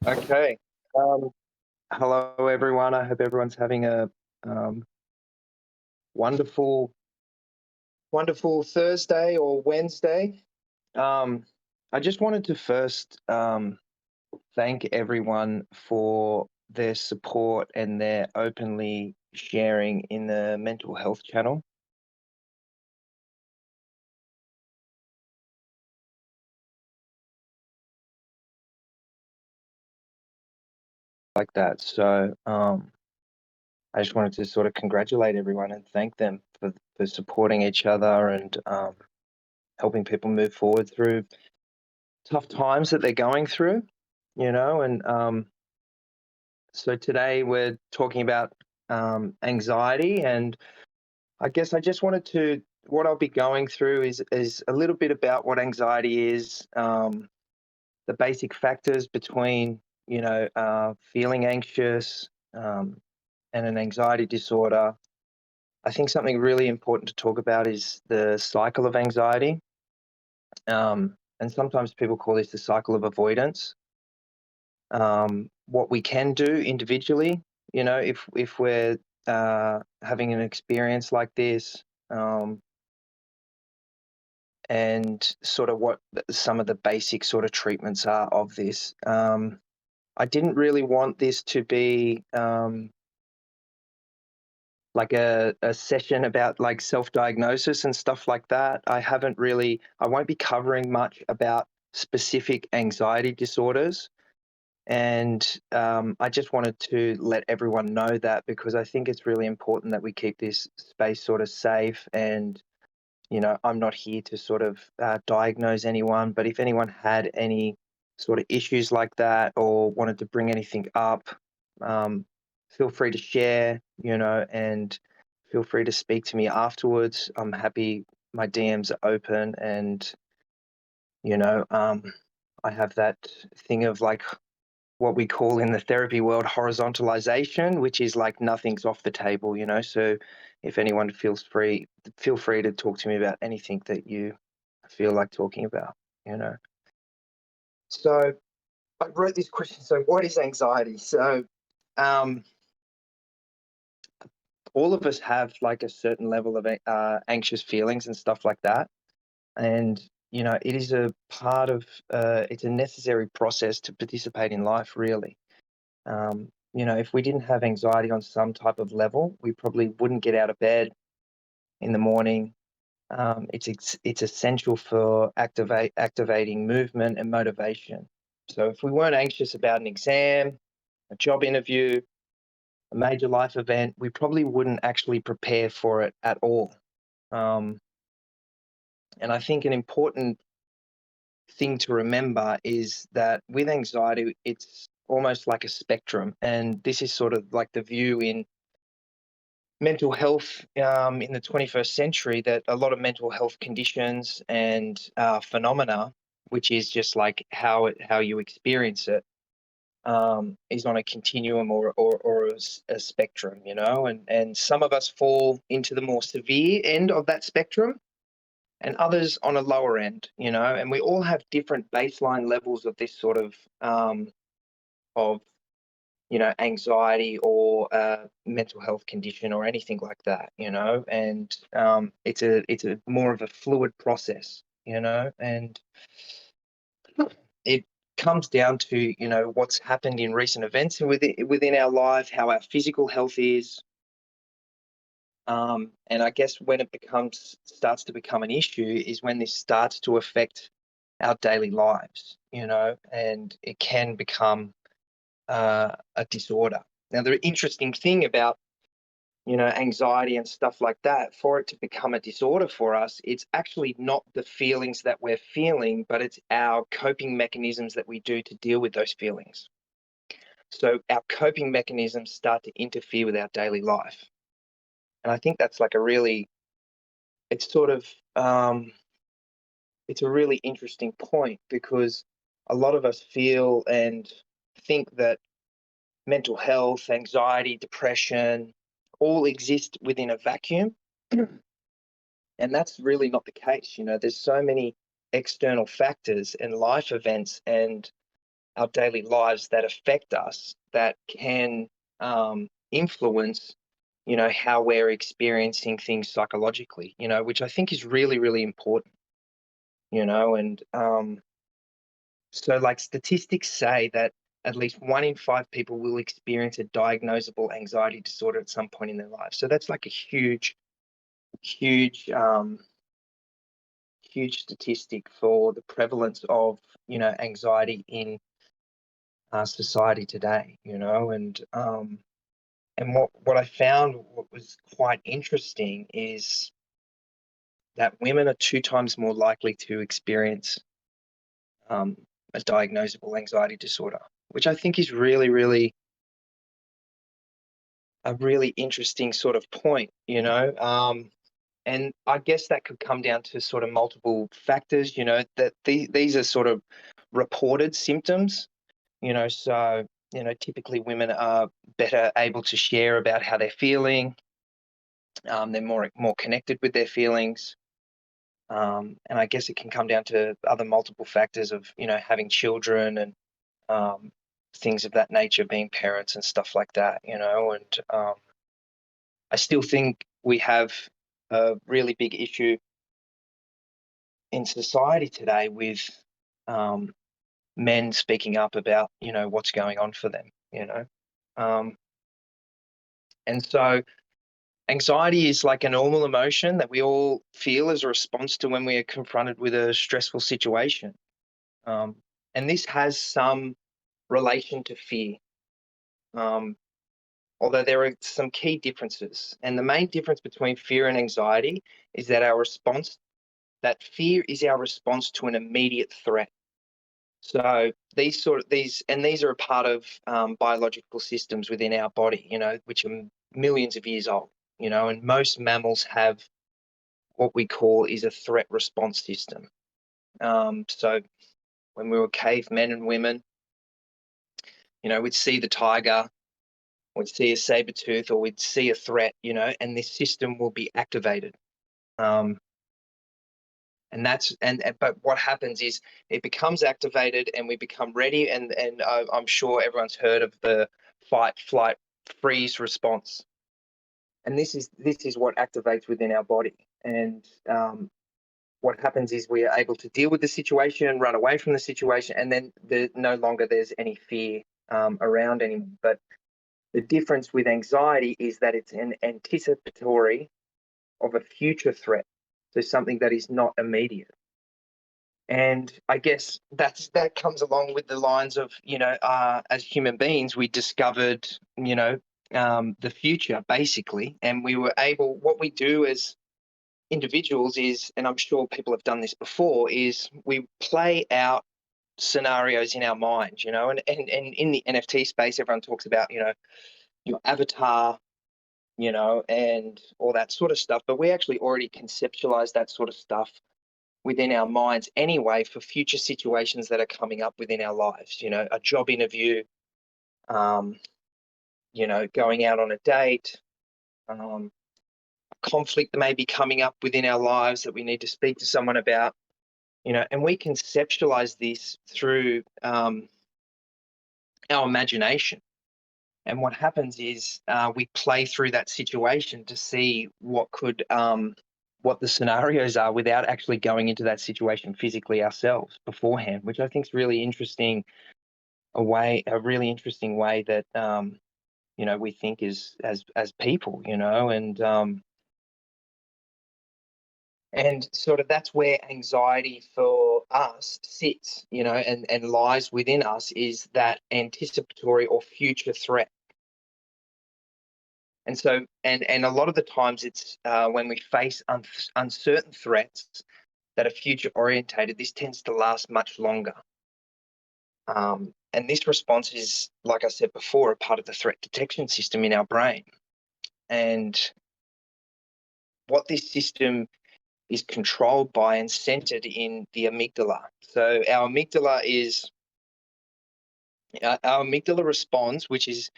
Okay. Um, Hello, everyone. I hope everyone's having a um, wonderful, wonderful Thursday or Wednesday. Um, I just wanted to first thank everyone for their support and their openly sharing in the mental health channel like that. I just wanted to sort of congratulate everyone and thank them for supporting each other and helping people move forward through tough times that they're going through, and so today we're talking about anxiety, and I guess I just wanted to what I'll be going through is a little bit about what anxiety is, the basic factors between feeling anxious and an anxiety disorder. I think something really important to talk about is the cycle of anxiety, and sometimes people call this the cycle of avoidance. What we can do individually, if we're having an experience like this, um, and sort of what some of the basic sort of treatments are of this. I didn't really want this to be like a session about like self-diagnosis and stuff like that. I won't be covering much about specific anxiety disorders. And I just wanted to let everyone know that because I think it's really important that we keep this space sort of safe. And, I'm not here to sort of diagnose anyone, but if anyone had any sort of issues like that or wanted to bring anything up, um, feel free to share, and feel free to speak to me afterwards. I'm happy. My DMs are open, and, you know, um, I have that thing of like what we call in the therapy world horizontalization, which is like nothing's off the table. So if anyone feel free to talk to me about anything that you feel like talking about. So I wrote this question. So what is anxiety? So um, all of us have like a certain level of anxious feelings and stuff like that. And, it is a part of, it's a necessary process to participate in life, really. If we didn't have anxiety on some type of level, we probably wouldn't get out of bed in the morning. It's essential for activating movement and motivation. So if we weren't anxious about an exam, a job interview, a major life event, we probably wouldn't actually prepare for it at all. Um, and I think an important thing to remember is that with anxiety, it's almost like a spectrum. And this is sort of like the view in mental health in the 21st century, that a lot of mental health conditions and phenomena, which is just like how you experience it, is on a continuum or a spectrum, and some of us fall into the more severe end of that spectrum and others on a lower end, and we all have different baseline levels of this sort of anxiety or mental health condition or anything like that, and it's a more of a fluid process, and it comes down to what's happened in recent events within our life, how our physical health is, and I guess when it starts to become an issue is when this starts to affect our daily lives, and it can become a disorder. Now, the interesting thing about anxiety and stuff like that, for it to become a disorder for us, it's actually not the feelings that we're feeling, but it's our coping mechanisms that we do to deal with those feelings. So our coping mechanisms start to interfere with our daily life. And I think that's like it's sort of, it's a really interesting point because a lot of us feel and think that mental health, anxiety, depression, all exist within a vacuum. And that's really not the case. There's so many external factors and life events and our daily lives that affect us, that can influence, how we're experiencing things psychologically, which I think is really, really important, and so like statistics say that at least 1 in 5 people will experience a diagnosable anxiety disorder at some point in their life. So that's like a huge, huge, huge statistic for the prevalence of, anxiety in society today, and what I found, what was quite interesting, is that women are 2 times more likely to experience um, a diagnosable anxiety disorder, which I think is really, really a really interesting sort of point, and I guess that could come down to sort of multiple factors, that these are sort of reported symptoms, so, typically women are better able to share about how they're feeling. They're more connected with their feelings. And I guess it can come down to other multiple factors of, having children and um, things of that nature, being parents and stuff like that, and I still think we have a really big issue in society today with um, men speaking up about, what's going on for them, Um, and so anxiety is like a normal emotion that we all feel as a response to when we are confronted with a stressful situation. Um, and this has some relation to fear, um, although there are some key differences. And the main difference between fear and anxiety is that that fear is our response to an immediate threat. So these are a part of biological systems within our body, which are millions of years old, and most mammals have what we call is a threat response system. So when we were cavemen and women, we'd see the tiger, we'd see a saber tooth, or we'd see a threat, and this system will be activated. Um, but what happens is it becomes activated and we become ready, and I'm sure everyone's heard of the fight, flight, freeze response. And this is what activates within our body. And what happens is we are able to deal with the situation, run away from the situation, and then no longer there's any fear around anymore. But the difference with anxiety is that it's an anticipatory of a future threat, so something that is not immediate. And I guess that comes along with the lines of, as human beings, we discovered, the future basically, and we were able. What we do as individuals is, and I'm sure people have done this before, is we play out scenarios in our minds, and in the NFT space, everyone talks about, your avatar, and all that sort of stuff. But we actually already conceptualize that sort of stuff within our minds anyway for future situations that are coming up within our lives, a job interview, um, going out on a date, a conflict that may be coming up within our lives that we need to speak to someone about, and we conceptualize this through our imagination. And what happens is we play through that situation to see what the scenarios are without actually going into that situation physically ourselves beforehand, which I think is really interesting. A really interesting way that we think as people, and sort of that's where anxiety for us sits, and lies within us, is that anticipatory or future threat. And so, and a lot of the times it's when we face uncertain threats that are future orientated, this tends to last much longer. And this response is, like I said before, a part of the threat detection system in our brain. And what this system is controlled by and centered in the amygdala. So our amygdala responds, which is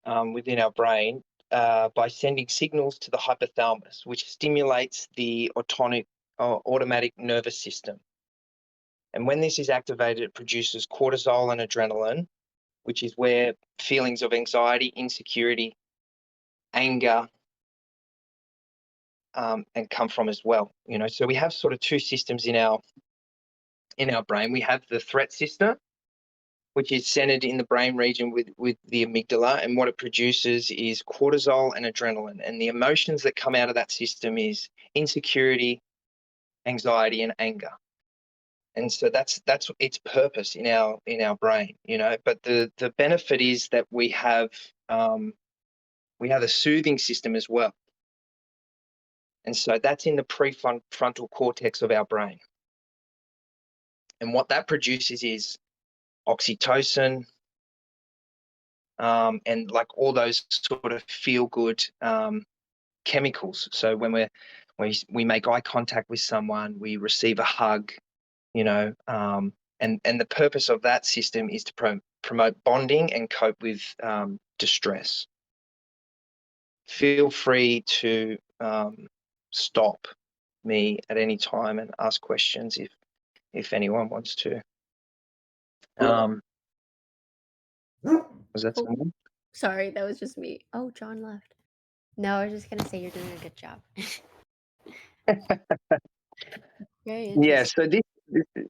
within our brain, by sending signals to the hypothalamus, which stimulates the automatic nervous system. And when this is activated, it produces cortisol and adrenaline, which is where feelings of anxiety, insecurity, anger, and come from as well. So we have sort of two systems in our brain. We have the threat system, which is centered in the brain region with the amygdala, and what it produces is cortisol and adrenaline. And the emotions that come out of that system is insecurity, anxiety, and anger. And so that's its purpose in our brain. But the benefit is that we have a soothing system as well. And so that's in the prefrontal cortex of our brain. And what that produces is oxytocin, and like all those sort of feel good chemicals. So when we make eye contact with someone, we receive a hug, and the purpose of that system is to promote bonding and cope with distress. Feel free to stop me at any time and ask questions if anyone wants to. Was that someone? Sorry, that was just me. Oh, John left. No, I was just gonna say you're doing a good job. Very interesting. Yeah. So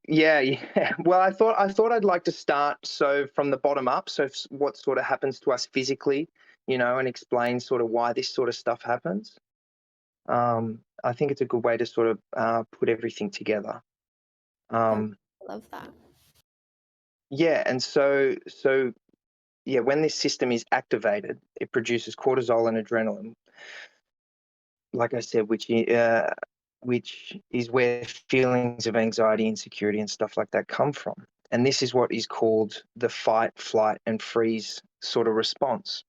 yeah. Well, I thought I'd like to start from the bottom up. So what sort of happens to us physically, and explain sort of why this sort of stuff happens. I think it's a good way to sort of put everything together. I love that. Yeah, and so yeah, when this system is activated, it produces cortisol and adrenaline. Like I said, which is where feelings of anxiety, insecurity, and stuff like that come from. And this is what is called the fight, flight, and freeze sort of response.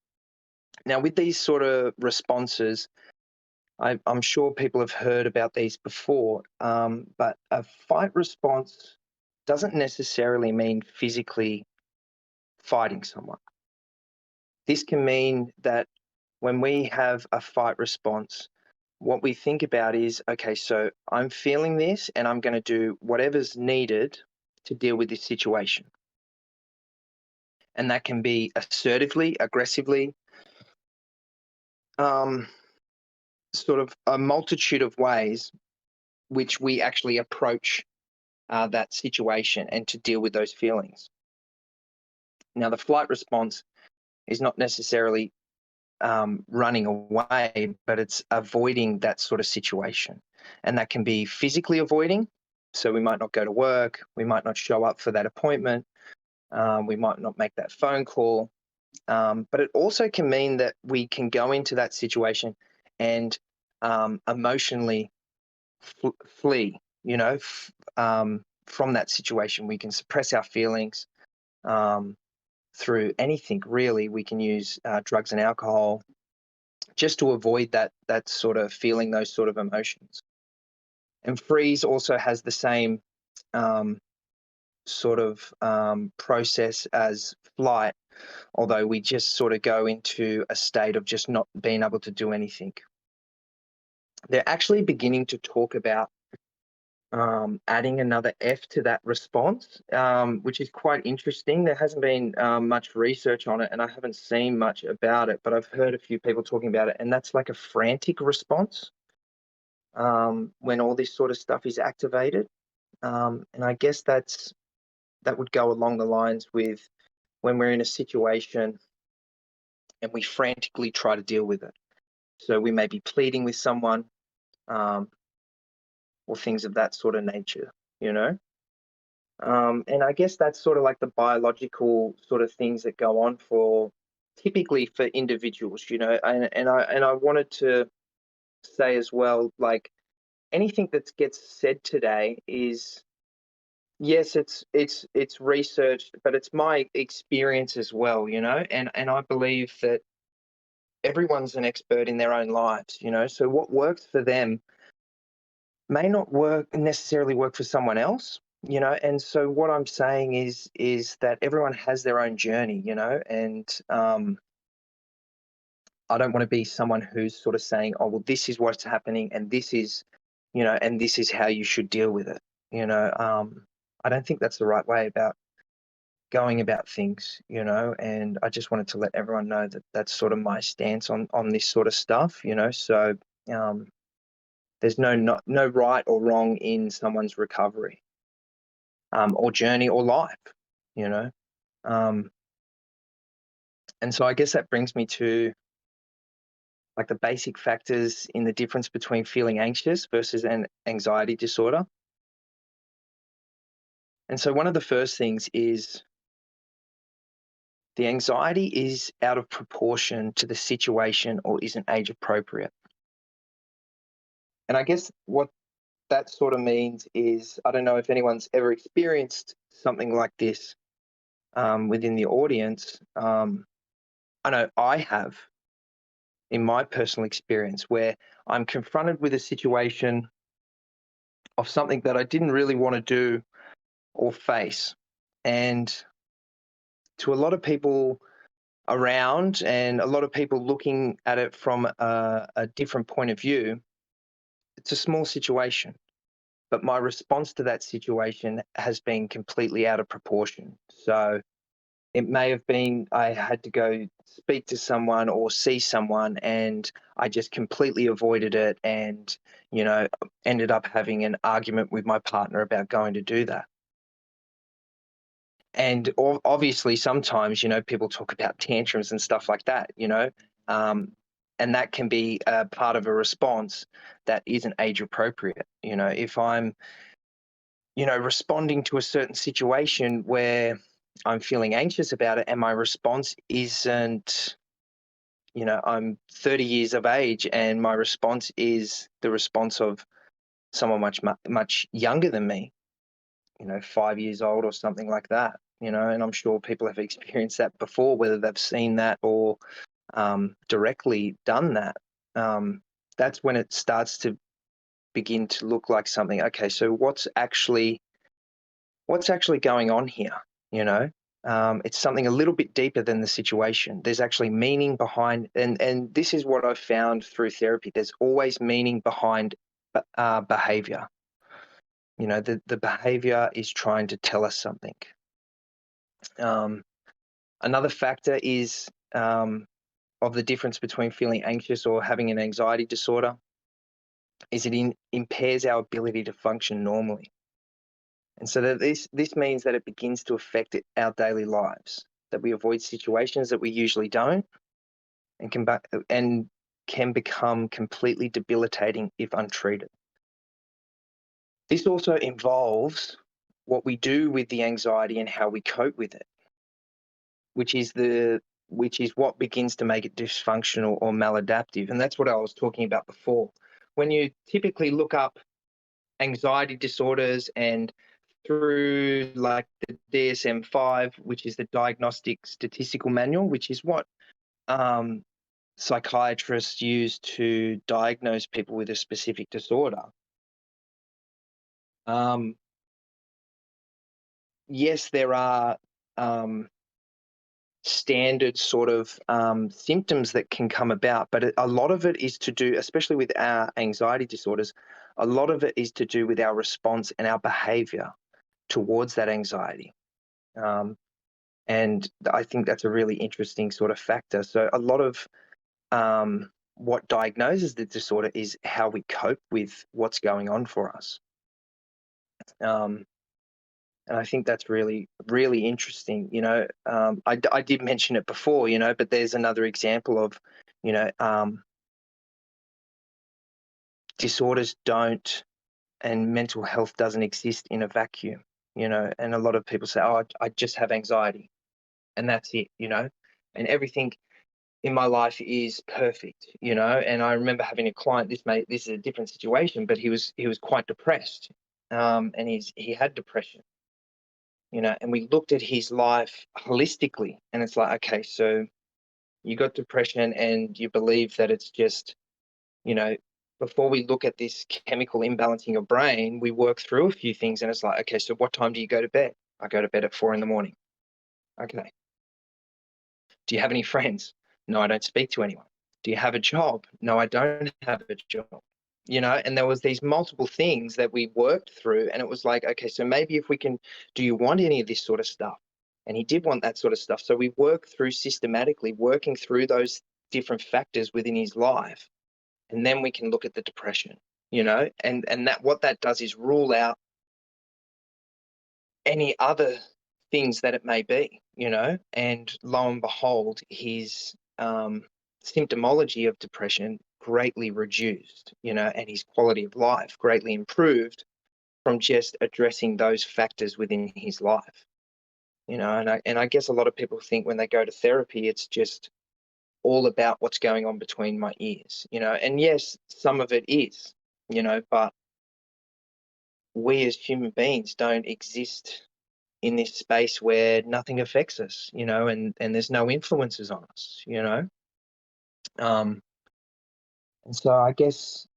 Now, with these sort of responses, I'm sure people have heard about these before, but a fight response doesn't necessarily mean physically fighting someone. This can mean that when we have a fight response, what we think about is, okay, so I'm feeling this and I'm going to do whatever's needed to deal with this situation. And that can be assertively, aggressively, sort of a multitude of ways which we actually approach that situation and to deal with those feelings. Now, the flight response is not necessarily running away, but it's avoiding that sort of situation. And that can be physically avoiding. So we might not go to work, we might not show up for that appointment, we might not make that phone call. But it also can mean that we can go into that situation and emotionally flee, from that situation. We can suppress our feelings through anything, really. We can use drugs and alcohol just to avoid that sort of feeling, those sort of emotions. And freeze also has the same sort of process as flight, although we just sort of go into a state of just not being able to do anything. They're actually beginning to talk about adding another F to that response, which is quite interesting. There hasn't been much research on it, and I haven't seen much about it, but I've heard a few people talking about it, and that's like a frantic response when all this sort of stuff is activated. And I guess that would go along the lines with when we're in a situation and we frantically try to deal with it. So we may be pleading with someone, or things of that sort of nature, And I guess that's sort of like the biological sort of things that go on typically for individuals, And I wanted to say as well, like anything that gets said today is, yes, it's researched, but it's my experience as well, And I believe that everyone's an expert in their own lives, So what works for them may not necessarily work for someone else, And so what I'm saying is that everyone has their own journey, And I don't want to be someone who's sort of saying, oh, well, this is what's happening, and this is, and this is how you should deal with it. I don't think that's the right way about going about things, you know. And I just wanted to let everyone know that that's sort of my stance on this sort of stuff, you know. So um, there's no right or wrong in someone's recovery, or journey or life, you know. Um, and so I guess that brings me to like the basic factors in the difference between feeling anxious versus an anxiety disorder. And so one of the first things is the anxiety is out of proportion to the situation or isn't age appropriate. And I guess what that sort of means is, I don't know if anyone's ever experienced something like this within the audience. I know I have in my personal experience where I'm confronted with a situation of something that I didn't really want to do or face. And to a lot of people around and a lot of people looking at it from a different point of view, it's a small situation. But my response to that situation has been completely out of proportion. So it may have been I had to go speak to someone or see someone, and I just completely avoided it and, you know, ended up having an argument with my partner about going to do that. And obviously, sometimes, you know, people talk about tantrums and stuff like that, you know, um, and that can be a part of a response that isn't age appropriate. You know, if I'm, you know, responding to a certain situation where I'm feeling anxious about it and my response isn't, you know, I'm 30 years of age and my response is the response of someone much younger than me, you know, 5 years old or something like that, you know. And I'm sure people have experienced that before, whether they've seen that or directly done that. That's when it starts to begin to look like something. Okay, so what's actually going on here? You know, it's something a little bit deeper than the situation. There's actually meaning behind, and this is what I've found through therapy. There's always meaning behind behavior. You know, the behavior is trying to tell us something. Um, Another factor is of the difference between feeling anxious or having an anxiety disorder is it impairs our ability to function normally. And so that this means that it begins to affect our daily lives, that we avoid situations that we usually don't, and can become completely debilitating if untreated. This also involves what we do with the anxiety and how we cope with it, which is what begins to make it dysfunctional or maladaptive. And that's what I was talking about before. When you typically look up anxiety disorders and through like the DSM-5, which is the Diagnostic Statistical Manual, which is what um, psychiatrists use to diagnose people with a specific disorder. Um, yes, there are standard sort of symptoms that can come about, but a lot of it is to do, especially with our anxiety disorders, a lot of it is to do with our response and our behavior towards that anxiety. And I think that's a really interesting sort of factor. So a lot of what diagnoses the disorder is how we cope with what's going on for us. Um, and I think that's really, really interesting. You know, I did mention it before, you know, but there's another example of, you know, disorders don't, and mental health doesn't exist in a vacuum, you know. And a lot of people say, oh, I just have anxiety and that's it, you know, and everything in my life is perfect, you know. And I remember having a client, this is a different situation, but he was quite depressed. And he had depression, you know, and we looked at his life holistically, and it's like, okay, so you got depression and you believe that it's just, you know, before we look at this chemical imbalance in your brain, we work through a few things, and it's like, okay, so what time do you go to bed? I go to bed at 4 a.m. Okay. Do you have any friends? No, I don't speak to anyone. Do you have a job? No, I don't have a job. and there was these multiple things that we worked through, and it was like, okay, so maybe if we can, do you want any of this sort of stuff? And he did want that sort of stuff. So we worked through systematically, working through those different factors within his life. And then we can look at the depression, and that what that does is rule out any other things that it may be, and lo and behold, his symptomology of depression greatly reduced, and his quality of life greatly improved from just addressing those factors within his life. And I guess a lot of people think when they go to therapy, it's just all about what's going on between my ears, and yes, some of it is, but we as human beings don't exist in this space where nothing affects us, and there's no influences on us, Um, and so I guess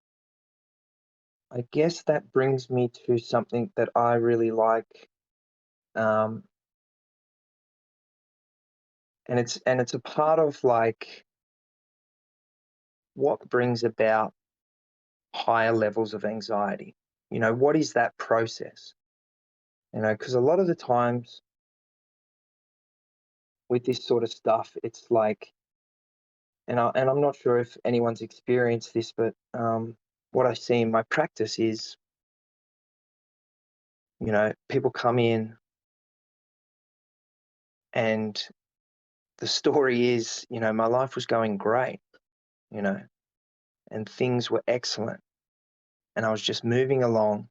that brings me to something that I really like, um, and it's a part of like what brings about higher levels of anxiety. What is that process? Because a lot of the times with this sort of stuff, it's like, and I'm not sure if anyone's experienced this, but what I see in my practice is, people come in and the story is, my life was going great, you know, and things were excellent, and I was just moving along,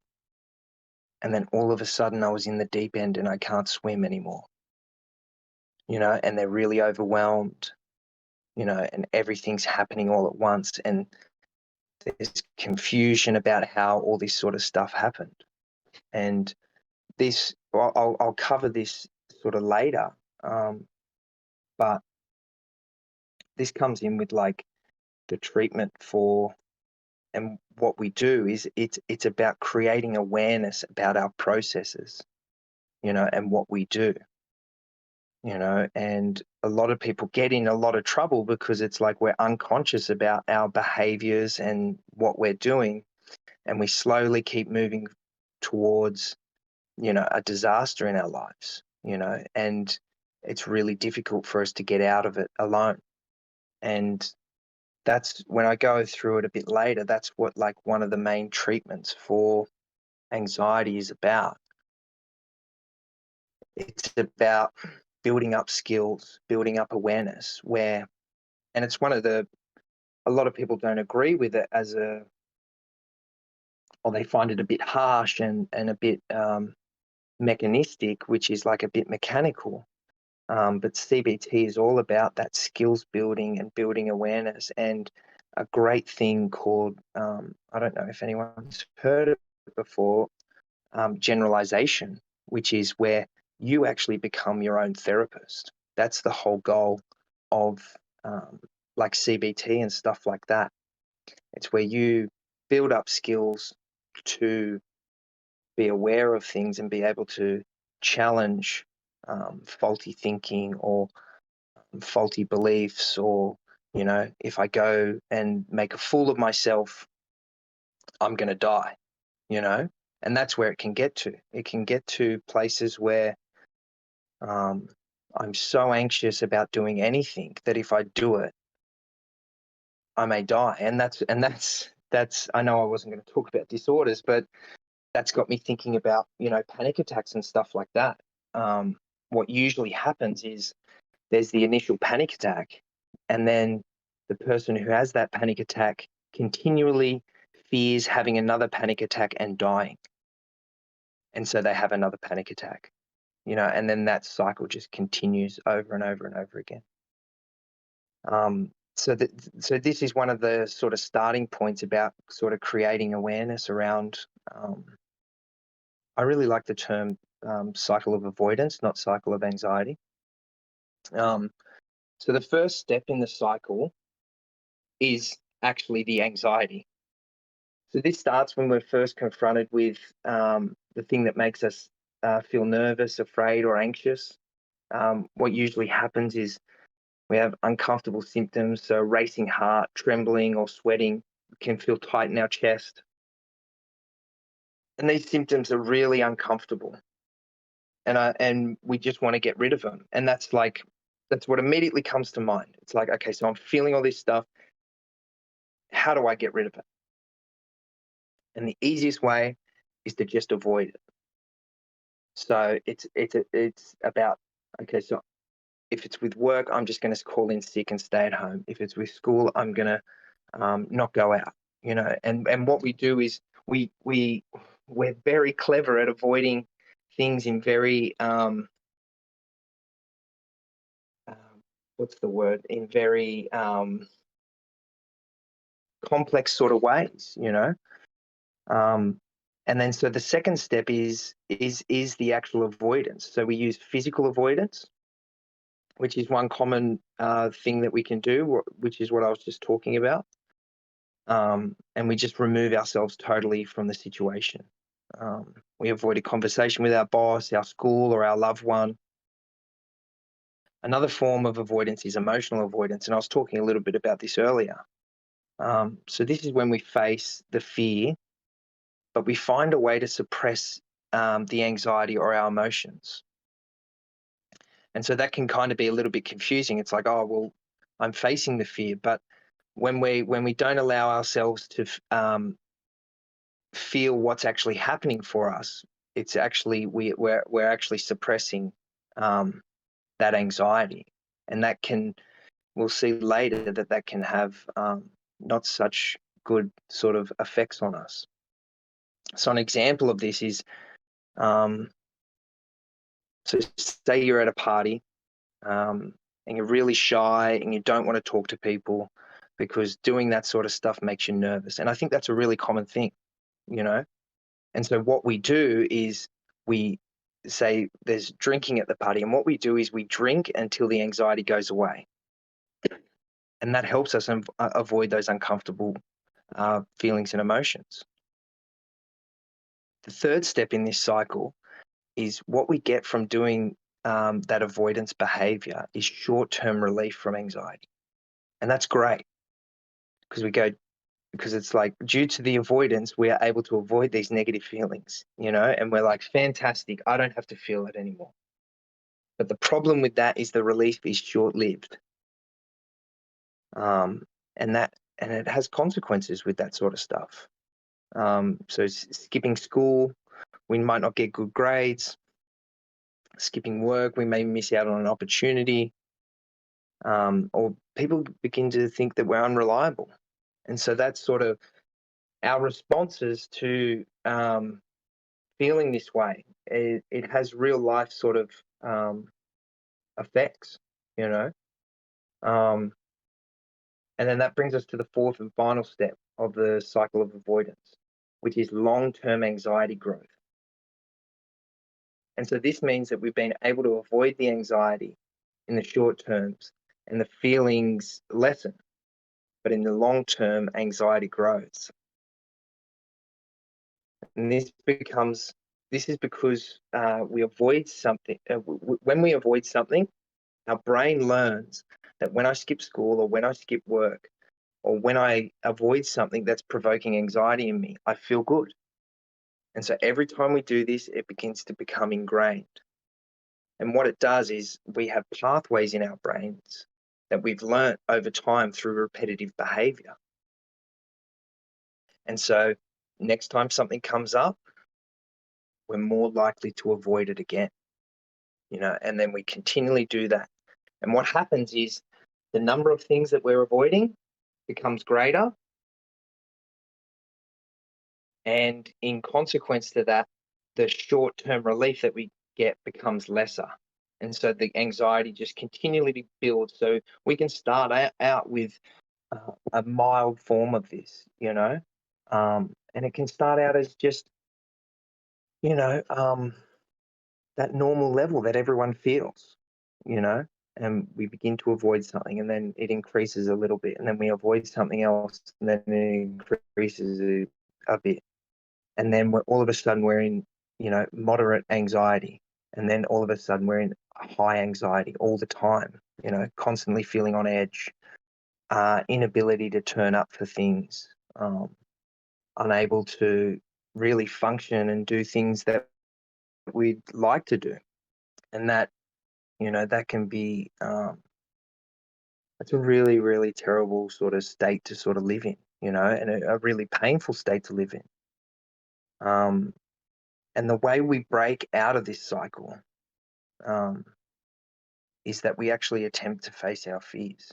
and then all of a sudden I was in the deep end and I can't swim anymore, and they're really overwhelmed, and everything's happening all at once, and there's confusion about how all this sort of stuff happened. And I'll cover this sort of later, but this comes in with like the treatment for, and what we do is it's about creating awareness about our processes, and what we do, and a lot of people get in a lot of trouble because it's like we're unconscious about our behaviors and what we're doing, and we slowly keep moving towards, a disaster in our lives, and it's really difficult for us to get out of it alone. And that's when I go through it a bit later, that's what like one of the main treatments for anxiety is about. It's about building up skills, building up awareness, and it's one of a lot of people don't agree with it or they find it a bit harsh and a bit mechanistic, which is like a bit mechanical. But CBT is all about that skills building and building awareness, and a great thing called, I don't know if anyone's heard of it before, generalization, which is where you actually become your own therapist. That's the whole goal of like CBT and stuff like that. It's where you build up skills to be aware of things and be able to challenge faulty thinking or faulty beliefs, or if I go and make a fool of myself, I'm going to die, and that's where it can get to. It can get to places where um, I'm so anxious about doing anything that if I do it, I may die. And that's I know I wasn't going to talk about disorders, but that's got me thinking about, panic attacks and stuff like that. What usually happens is there's the initial panic attack, and then the person who has that panic attack continually fears having another panic attack and dying. And so they have another panic attack, and then that cycle just continues over and over and over again. So this is one of the sort of starting points about sort of creating awareness around, I really like the term cycle of avoidance, not cycle of anxiety. So the first step in the cycle is actually the anxiety. So this starts when we're first confronted with the thing that makes us feel nervous, afraid, or anxious. What usually happens is we have uncomfortable symptoms, so racing heart, trembling, or sweating. can feel tight in our chest. And these symptoms are really uncomfortable. And we just want to get rid of them. And that's what immediately comes to mind. It's like, okay, so I'm feeling all this stuff. How do I get rid of it? And the easiest way is to just avoid it. So it's about, okay, so if it's with work, I'm just going to call in sick and stay at home. If it's with school, I'm going to not go out. And what we do is we're very clever at avoiding things in very what's the word, in very complex sort of ways. And then so the second step is the actual avoidance. So we use physical avoidance, which is one common thing that we can do, which is what I was just talking about. And we just remove ourselves totally from the situation. We avoid a conversation with our boss, our school, or our loved one. Another form of avoidance is emotional avoidance, and I was talking a little bit about this earlier. So this is when we face the fear, but we find a way to suppress the anxiety or our emotions. And so that can kind of be a little bit confusing. It's like, oh, well, I'm facing the fear, but when we don't allow ourselves to feel what's actually happening for us, it's actually we're actually suppressing that anxiety, and we'll see later that can have not such good sort of effects on us. So an example of this is, so say you're at a party and you're really shy and you don't want to talk to people because doing that sort of stuff makes you nervous. And I think that's a really common thing. And so what we do is we say there's drinking at the party, and what we do is we drink until the anxiety goes away. And that helps us avoid those uncomfortable feelings and emotions. The third step in this cycle is what we get from doing that avoidance behavior is short-term relief from anxiety. And that's great because it's like, due to the avoidance, we are able to avoid these negative feelings, and we're like, fantastic, I don't have to feel it anymore. But the problem with that is the relief is short-lived. And it has consequences with that sort of stuff. So skipping school, we might not get good grades. Skipping work, we may miss out on an opportunity. Or people begin to think that we're unreliable. And so that's sort of our responses to feeling this way. It has real life sort of effects, and then that brings us to the fourth and final step of the cycle of avoidance, which is long-term anxiety growth. And so this means that we've been able to avoid the anxiety in the short terms and the feelings lessen, but in the long term, anxiety grows. And this is because we avoid something. When we avoid something, our brain learns that when I skip school or when I skip work or when I avoid something that's provoking anxiety in me, I feel good. And so every time we do this, it begins to become ingrained. And what it does is we have pathways in our brains that we've learnt over time through repetitive behavior. And so next time something comes up, we're more likely to avoid it again, and then we continually do that. And what happens is the number of things that we're avoiding becomes greater. And in consequence to that, the short-term relief that we get becomes lesser. And so the anxiety just continually builds. So we can start out with a mild form of this, and it can start out as just, that normal level that everyone feels, and we begin to avoid something and then it increases a little bit, and then we avoid something else and then it increases a bit. And then all of a sudden we're in, moderate anxiety. And then all of a sudden we're in high anxiety all the time, constantly feeling on edge, inability to turn up for things, unable to really function and do things that we'd like to do. And that, that can be, it's a really, really terrible sort of state to sort of live in, and a really painful state to live in. And the way we break out of this cycle is that we actually attempt to face our fears.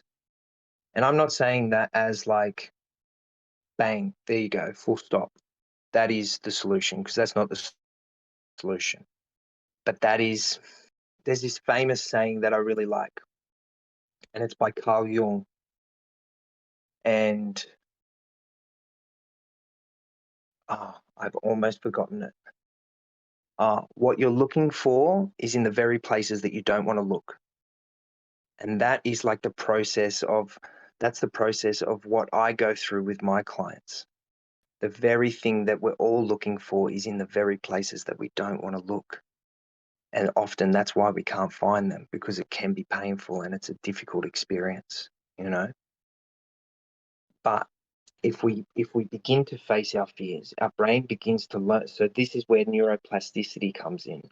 And I'm not saying that as like, bang, there you go, full stop. That is the solution, because that's not the solution. But there's this famous saying that I really like, and it's by Carl Jung. And I've almost forgotten it. What you're looking for is in the very places that you don't want to look. And that is like that's the process of what I go through with my clients. The very thing that we're all looking for is in the very places that we don't want to look. And often that's why we can't find them, because it can be painful and it's a difficult experience, But if we begin to face our fears, our brain begins to learn. So this is where neuroplasticity comes in.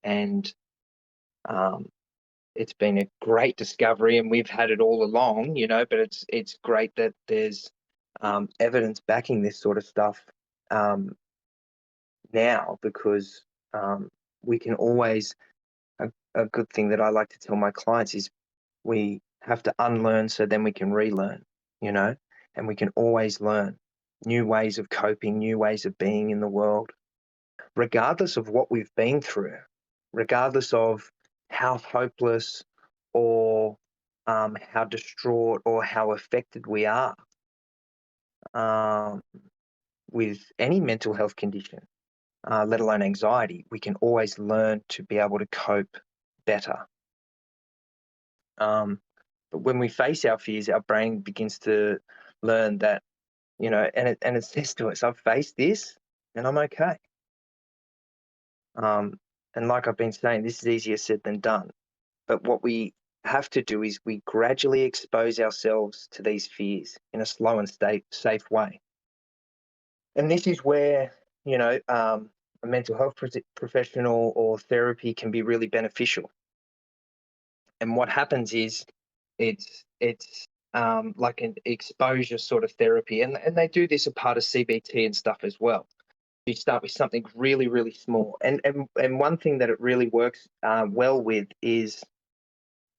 And it's been a great discovery, and we've had it all along, but it's great that there's evidence backing this sort of stuff now, because we can always, a good thing that I like to tell my clients is we have to unlearn so then we can relearn, and we can always learn new ways of coping, new ways of being in the world, regardless of what we've been through, regardless of how hopeless or how distraught or how affected we are with any mental health condition, let alone anxiety. We can always learn to be able to cope better. But when we face our fears, our brain begins to learn that, and it says to us, I've faced this and I'm okay. And like I've been saying, this is easier said than done. But what we have to do is we gradually expose ourselves to these fears in a slow and safe way. And this is where, a mental health professional or therapy can be really beneficial. And what happens is it's like an exposure sort of therapy. And they do this a part of CBT and stuff as well. You start with something really, really small. And one thing that it really works well with is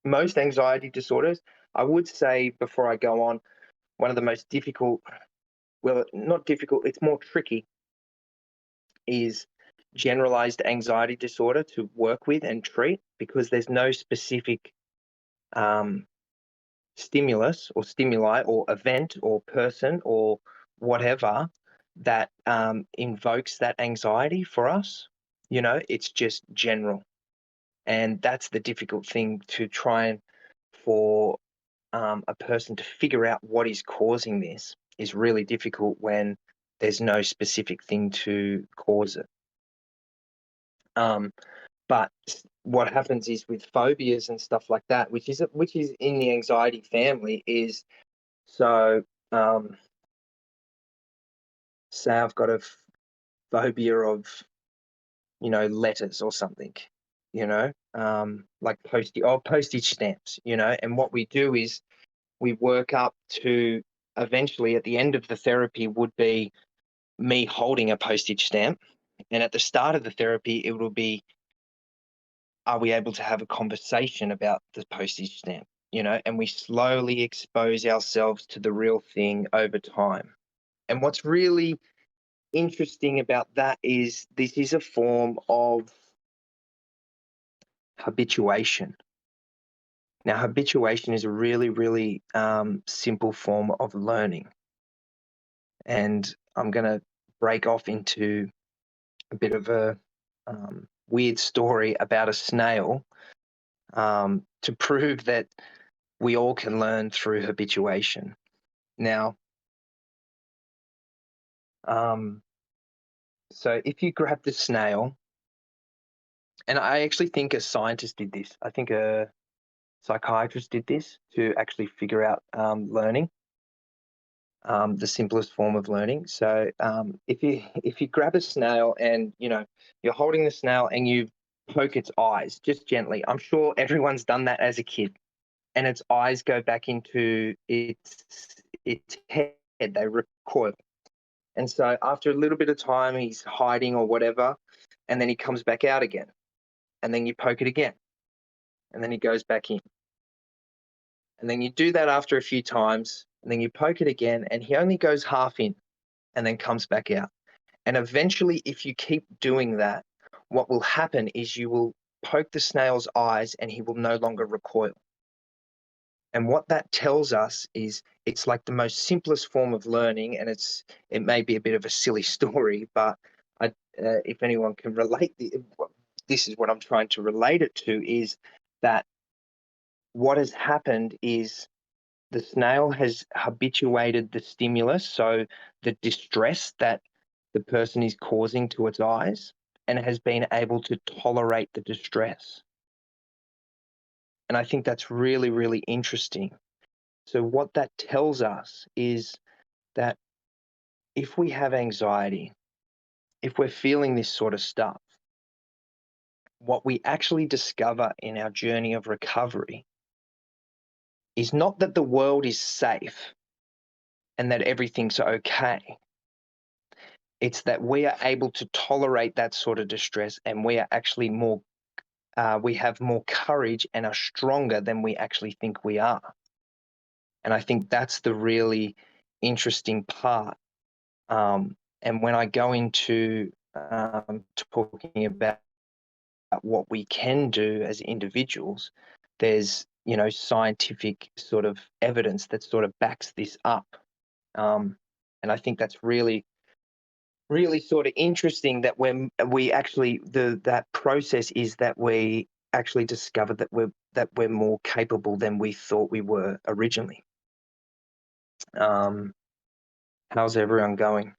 most anxiety disorders. I would say, before I go on, one of the most difficult, well, not difficult, it's more tricky, is generalized anxiety disorder to work with and treat, because there's no specific stimulus or stimuli or event or person or whatever that invokes that anxiety for us. It's just general. And that's the difficult thing, to try and for a person to figure out what is causing this is really difficult when there's no specific thing to cause it. But what happens is with phobias and stuff like that, which is in the anxiety family, is so say I've got a phobia of letters or something, like postage stamps, and what we do is we work up to, eventually at the end of the therapy would be me holding a postage stamp, and at the start of the therapy it will be, are we able to have a conversation about the postage stamp, and we slowly expose ourselves to the real thing over time. And what's really interesting about that is this is a form of habituation. Now, habituation is a really, really simple form of learning. And I'm going to break off into a bit of a weird story about a snail to prove that we all can learn through habituation. Now, so if you grab the snail, and I actually think a scientist did this. I think a psychiatrist did this to actually figure out learning. the simplest form of learning. So if you grab a snail and you're holding the snail and you poke its eyes just gently, I'm sure everyone's done that as a kid, and its eyes go back into its head, they recoil. And so after a little bit of time, he's hiding or whatever, and then he comes back out again, and then you poke it again, and then he goes back in. And then you do that after a few times, and then you poke it again, and he only goes half in and then comes back out. And eventually, if you keep doing that, what will happen is you will poke the snail's eyes and he will no longer recoil. And what that tells us is it's like the most simplest form of learning, and it may be a bit of a silly story, but if anyone can relate, this is what I'm trying to relate it to, is that what has happened is the snail has habituated the stimulus, so the distress that the person is causing to its eyes, and has been able to tolerate the distress. And I think that's really, really interesting. So what that tells us is that if we have anxiety, if we're feeling this sort of stuff, what we actually discover in our journey of recovery is not that the world is safe and that everything's okay. It's that we are able to tolerate that sort of distress, and we are actually we have more courage and are stronger than we actually think we are. And I think that's the really interesting part. And when I go into talking about what we can do as individuals, there's scientific sort of evidence that sort of backs this up. And I think that's really, really sort of interesting that when we actually that process is that we actually discover that we're more capable than we thought we were originally. How's everyone going?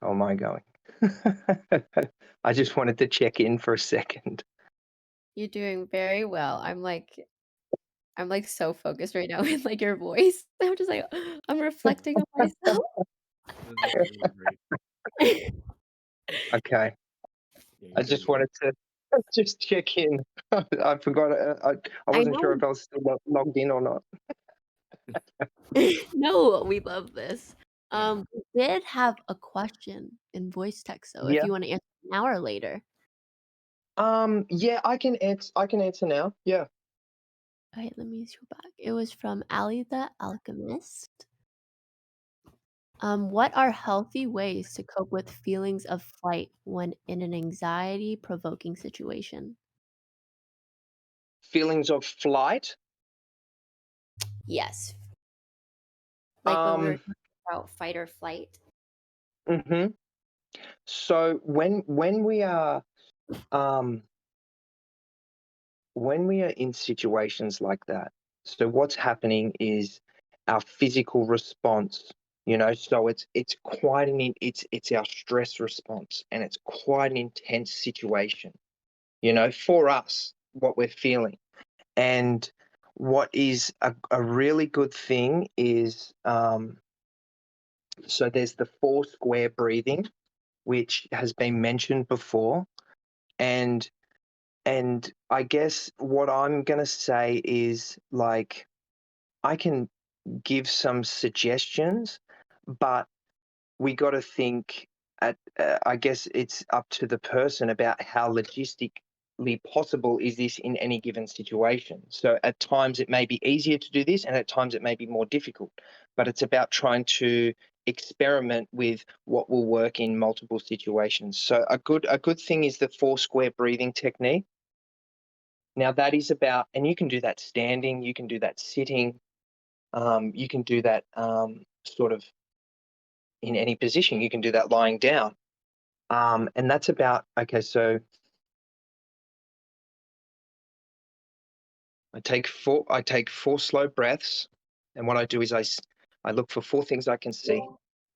How am I going? I just wanted to check in for a second. You're doing very well. I'm like so focused right now with like your voice. I'm just like I'm reflecting on myself. That's really great. Okay, Yeah, I you're doing just good. wanted to just check in. I forgot. I I wasn't sure know. if I was still logged in or not. No, we love this. Yeah. We did have a question in voice text, so if Yeah. you want to answer now or later. Yeah, I can answer. I can answer now. Yeah. Okay, let me scroll back. It was from Ali the Alchemist. What are healthy ways to cope with feelings of flight when in an anxiety-provoking situation? Feelings of flight. Yes, like when we were Um. talking about fight or flight. Mhm. So um when we are in situations like that, so what's happening is our physical response, so it's quite it's our stress response, and it's quite an intense situation, for us, what we're feeling. And what is a really good thing is, so there's the Foursquare breathing, which has been mentioned before. And And I guess what I'm going to say is, like, I can give some suggestions, but we got to think I guess it's up to the person about how logistically possible is this in any given situation. So at times it may be easier to do this, and at times it may be more difficult, but it's about trying to experiment with what will work in multiple situations. So a good thing is the Foursquare breathing technique. Now that is about, and you can do that standing, you can do that sitting, you can do that sort of in any position. You can do that lying down, and that's about, okay. So I take four slow breaths, and what I do is I look for four things I can see.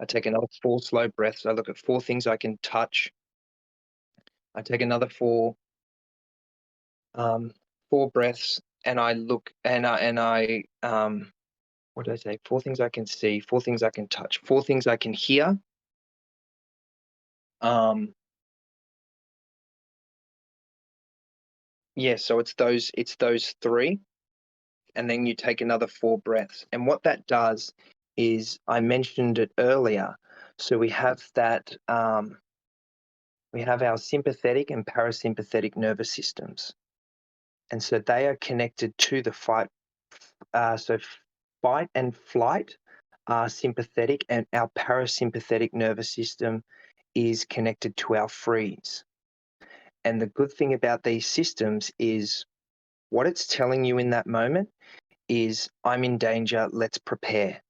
I take another four slow breaths. I look at four things I can touch. I take another um, four breaths, and I look and I what did I say? 4 things I can see, 4 things I can touch, 4 things I can hear. Um, yeah, so it's those 3, and then you take another 4 breaths. And what that does is, I mentioned it earlier, so we have that, we have our sympathetic and parasympathetic nervous systems. And so they are connected to the fight and flight are sympathetic, and our parasympathetic nervous system is connected to our freeze. And the good thing about these systems is, what it's telling you in that moment is, I'm in danger, let's prepare.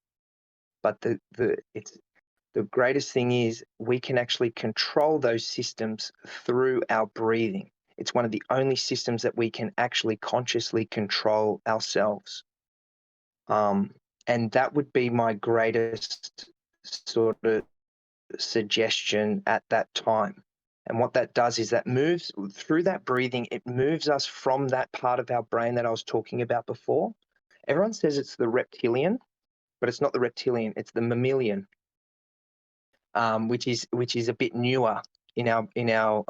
But the greatest thing is, we can actually control those systems through our breathing. It's one of the only systems that we can actually consciously control ourselves. And that would be my greatest sort of suggestion at that time. And what that does is, that moves through that breathing, it moves us from that part of our brain that I was talking about before. Everyone says it's the reptilian, but it's not the reptilian, it's the mammalian, which is a bit newer in our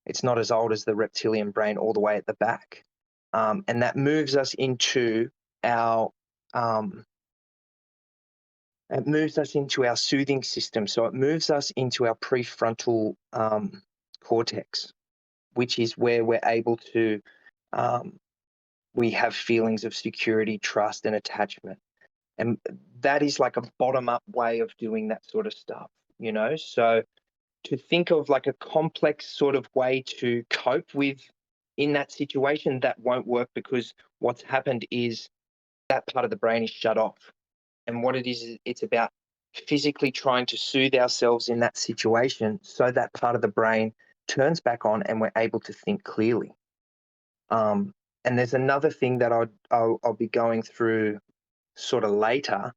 it's not as old as the reptilian brain all the way at the back. And that moves us into our um, it moves us into our soothing system. So it moves us into our prefrontal cortex, which is where we're able to, we have feelings of security, trust, and attachment. And that is like a bottom up way of doing that sort of stuff, you know? So to think of like a complex sort of way to cope with in that situation, that won't work, because what's happened is, that part of the brain is shut off. And what it is, it's about physically trying to soothe ourselves in that situation, so that part of the brain turns back on and we're able to think clearly. Um, and there's another thing that I'll be going through sort of later.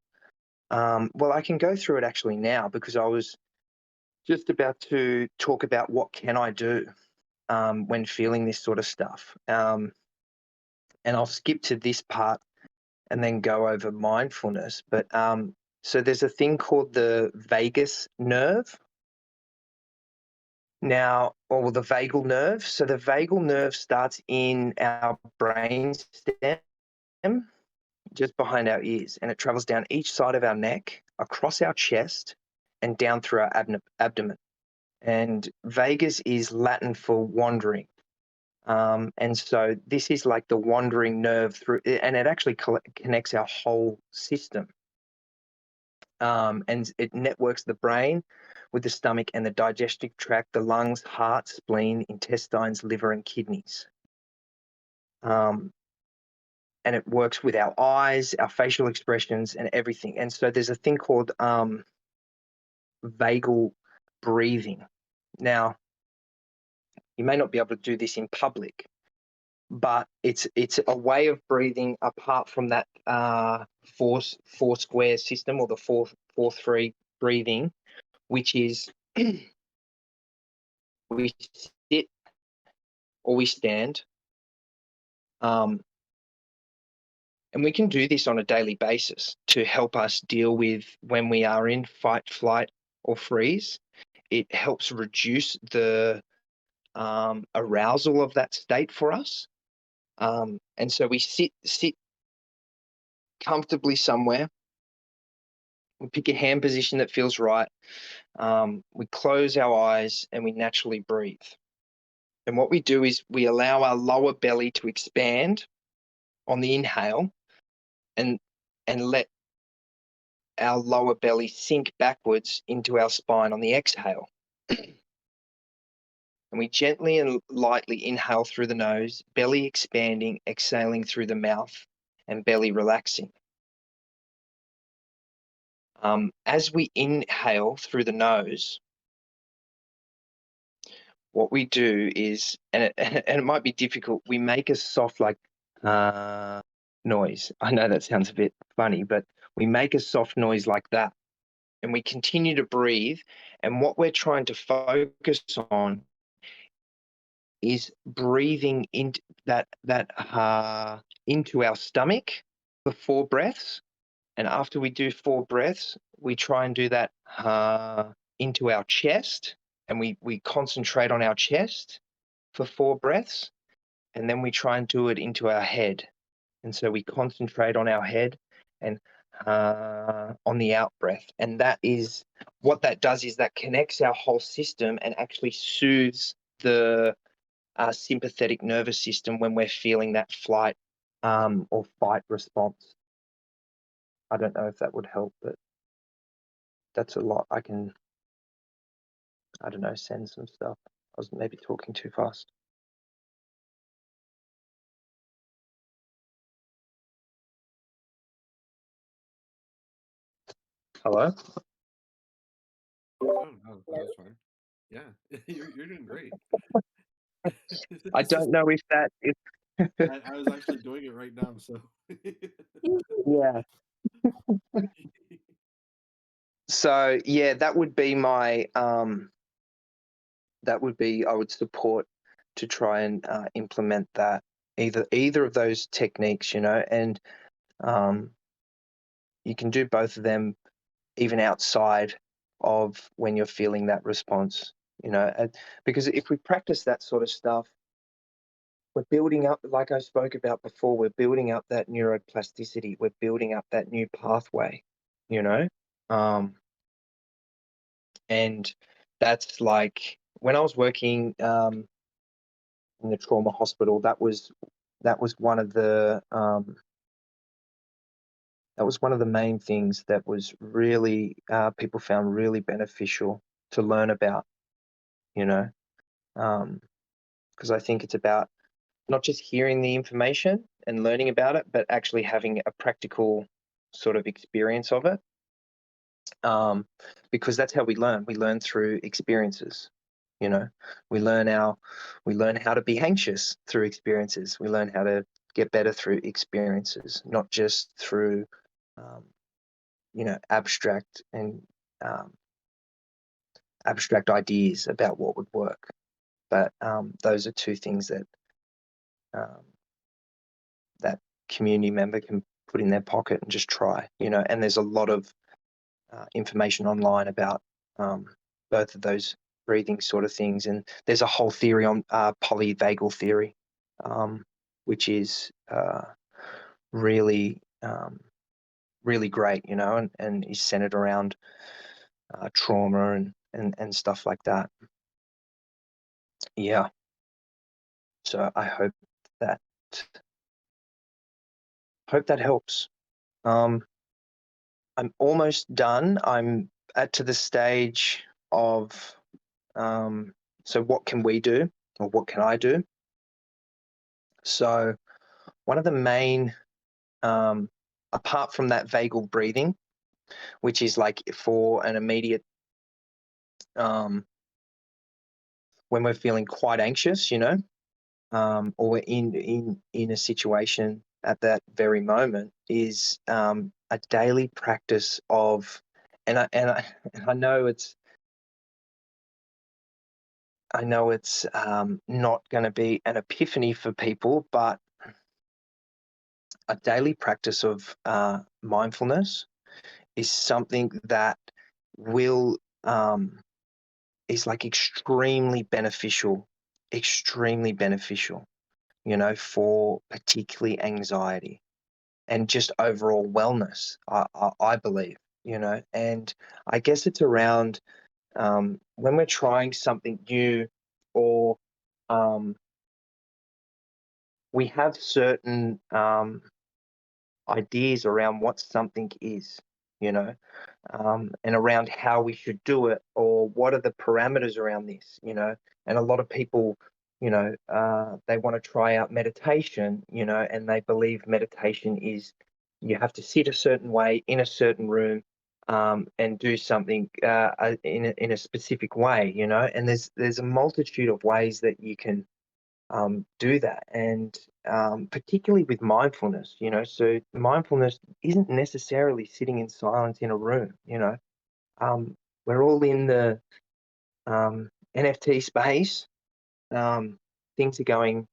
Well, I can go through it actually now, because I was just about to talk about what can I do when feeling this sort of stuff. And I'll skip to this part and then go over mindfulness. But so there's a thing called the vagus nerve now, or the vagal nerve. So the vagal nerve starts in our brain stem, just behind our ears, and it travels down each side of our neck, across our chest, and down through our abdomen. And vagus is Latin for wandering. And so this is like the wandering nerve through, and it actually connects our whole system. And it networks the brain with the stomach and the digestive tract, the lungs, heart, spleen, intestines, liver, and kidneys. And it works with our eyes, our facial expressions, and everything. And so there's a thing called vagal breathing. Now, you may not be able to do this in public, but it's a way of breathing apart from that Foursquare system, or the 4-3 breathing, which is we sit or we stand, and we can do this on a daily basis to help us deal with when we are in fight, flight, or freeze. It helps reduce the arousal of that state for us. And so we sit comfortably somewhere. We pick a hand position that feels right. We close our eyes and we naturally breathe. And what we do is, we allow our lower belly to expand on the inhale, and let our lower belly sink backwards into our spine on the exhale. And we gently and lightly inhale through the nose, belly expanding, exhaling through the mouth, and belly relaxing. As we inhale through the nose, what we do is, and it might be difficult, we make a soft, like, noise. I know that sounds a bit funny, but we make a soft noise like that, and we continue to breathe. And what we're trying to focus on is breathing into that into our stomach, for 4 breaths. And after we do 4 breaths, we try and do that into our chest, and we concentrate on our chest for 4 breaths, and then we try and do it into our head. And so we concentrate on our head and on the out breath. And that is what that does, is that connects our whole system and actually soothes the sympathetic nervous system when we're feeling that flight or fight response. I don't know if that would help, but that's a lot. I don't know, send some stuff. I was maybe talking too fast. Hello? Oh, no, that was fine. Yeah, you're doing great. I don't know if that if I was actually doing it right now, so yeah. So yeah, that would be my that would be I would support to try and implement that, either of those techniques, and um, you can do both of them even outside of when you're feeling that response, because if we practice that sort of stuff, we're building up, like I spoke about before, we're building up that neuroplasticity, we're building up that new pathway, you know, um, and that's like when I was working in the trauma hospital. That was one of the main things that was really people found really beneficial to learn about, you know, because I think it's about not just hearing the information and learning about it, but actually having a practical sort of experience of it. Because that's how we learn. We learn through experiences. You know, we learn how to be anxious through experiences. We learn how to get better through experiences, not just through, um, abstract and um, abstract ideas about what would work. But those are two things um, that community member can put in their pocket and just try. And there's a lot of information online about both of those breathing sort of things. And there's a whole theory on polyvagal theory, which is really, really great, and is centered around trauma and stuff like that. Yeah. So I that hope that helps. Um, I'm almost done. I'm to the stage of so what can we do, or what can I do? So one of the main, apart from that vagal breathing, which is like for an immediate, um, when we're feeling quite anxious, or we're in a situation at that very moment, is a daily practice of, and I know it's not going to be an epiphany for people, but a daily practice of mindfulness is something that will is like extremely beneficial, for particularly anxiety and just overall wellness. I believe, and I guess it's around when we're trying something new, or we have certain ideas around what something is, you know, and around how we should do it, or what are the parameters around this, And a lot of people, they want to try out meditation, and they believe meditation is you have to sit a certain way in a certain room, and do something in a specific way, And there's a multitude of ways that you can do that. And particularly with mindfulness, so mindfulness isn't necessarily sitting in silence in a room, um, we're all in the NFT space. Things are going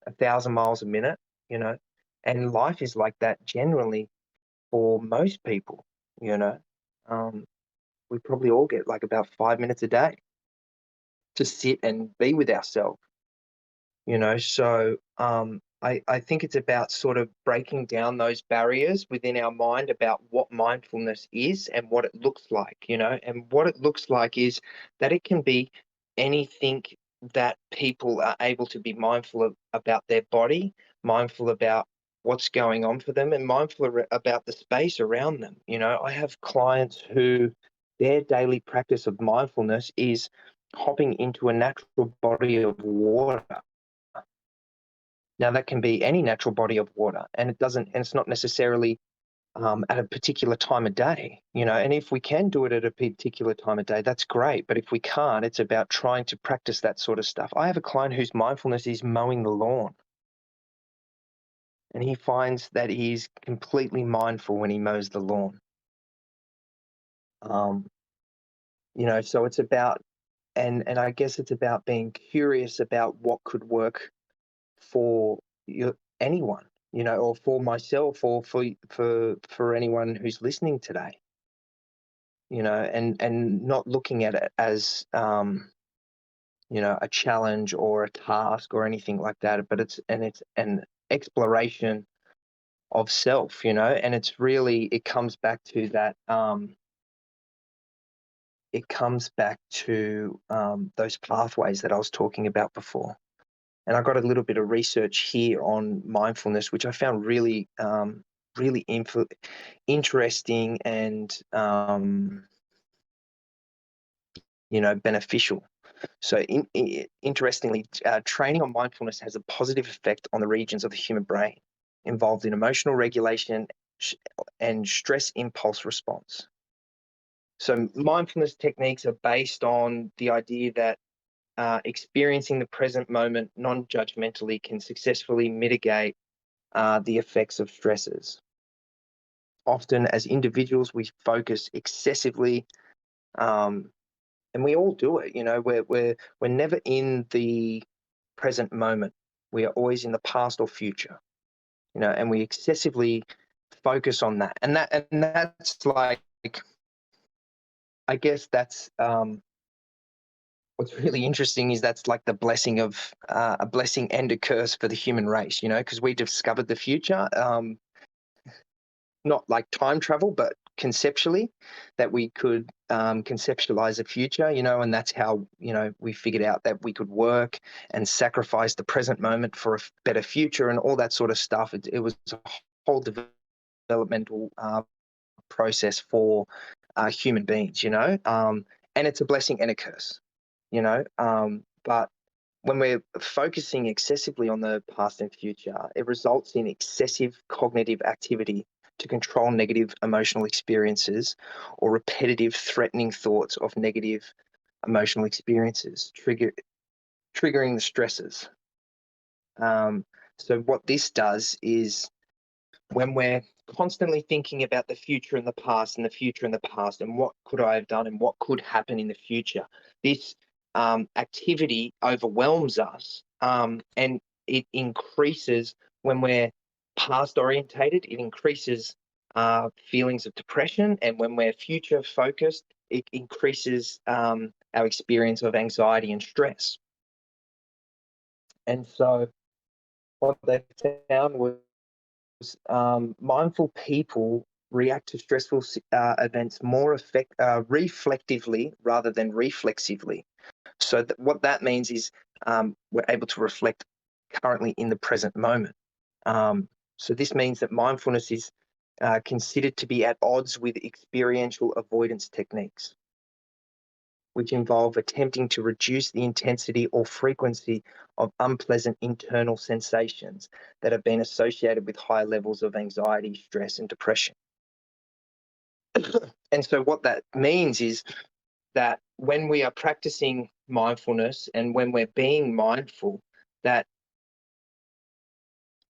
1,000 miles a minute, you know, And life is like that generally for most people, you know. Um, we probably all get like about 5 minutes a day to sit and be with ourselves, you know. So I think it's about sort of breaking down those barriers within our mind about what mindfulness is and what it looks like, you know. And what it looks like is that it can be anything that people are able to be mindful of about their body, mindful about what's going on for them, and mindful about the space around them. You know, I have clients who their daily practice of mindfulness is hopping into a natural body of water. Now, that can be any natural body of water, and it's not necessarily at a particular time of day, you know. And if we can do it at a particular time of day, that's great. But if we can't, it's about trying to practice that sort of stuff. I have a client whose mindfulness is mowing the lawn, and he finds that he's completely mindful when he mows the lawn. Um, you know, so it's about, and I guess it's about being curious about what could work for anyone, you know, or for myself, or for anyone who's listening today, you know. And not looking at it as you know, a challenge or a task or anything like that, but it's an exploration of self, you know. And it's really, it comes back to that those pathways that I was talking about before. And I got a little bit of research here on mindfulness, which I found really, really interesting and you know, beneficial. So, interestingly, training on mindfulness has a positive effect on the regions of the human brain involved in emotional regulation and stress impulse response. So, mindfulness techniques are based on the idea that experiencing the present moment non-judgmentally can successfully mitigate the effects of stresses. Often, as individuals, we focus excessively, um, and we all do it. You know, we're never in the present moment. We are always in the past or future. You know, and we excessively focus on that, and that's like, I guess that's what's really interesting is that's like the blessing of a blessing and a curse for the human race. You know, because we discovered the future. Not like time travel, but conceptually, that we could conceptualize a future, you know. And that's how, you know, we figured out that we could work and sacrifice the present moment for a better future and all that sort of stuff. It was a whole developmental process for human beings, you know. And it's a blessing and a curse, you know. But when we're focusing excessively on the past and future, it results in excessive cognitive activity to control negative emotional experiences or repetitive threatening thoughts of negative emotional experiences, triggering the stresses. Um, so, what this does is when we're constantly thinking about the future and the past and the future and the past and what could I have done and what could happen in the future, this activity overwhelms us, and it increases when we're past orientated. It increases feelings of depression, and when we're future focused, it increases our experience of anxiety and stress. And so, what they found was mindful people react to stressful events more reflectively rather than reflexively. So what that means is we're able to reflect currently in the present moment. So this means that mindfulness is considered to be at odds with experiential avoidance techniques, which involve attempting to reduce the intensity or frequency of unpleasant internal sensations that have been associated with high levels of anxiety, stress, and depression. And so, what that means is that when we are practicing mindfulness and when we're being mindful, that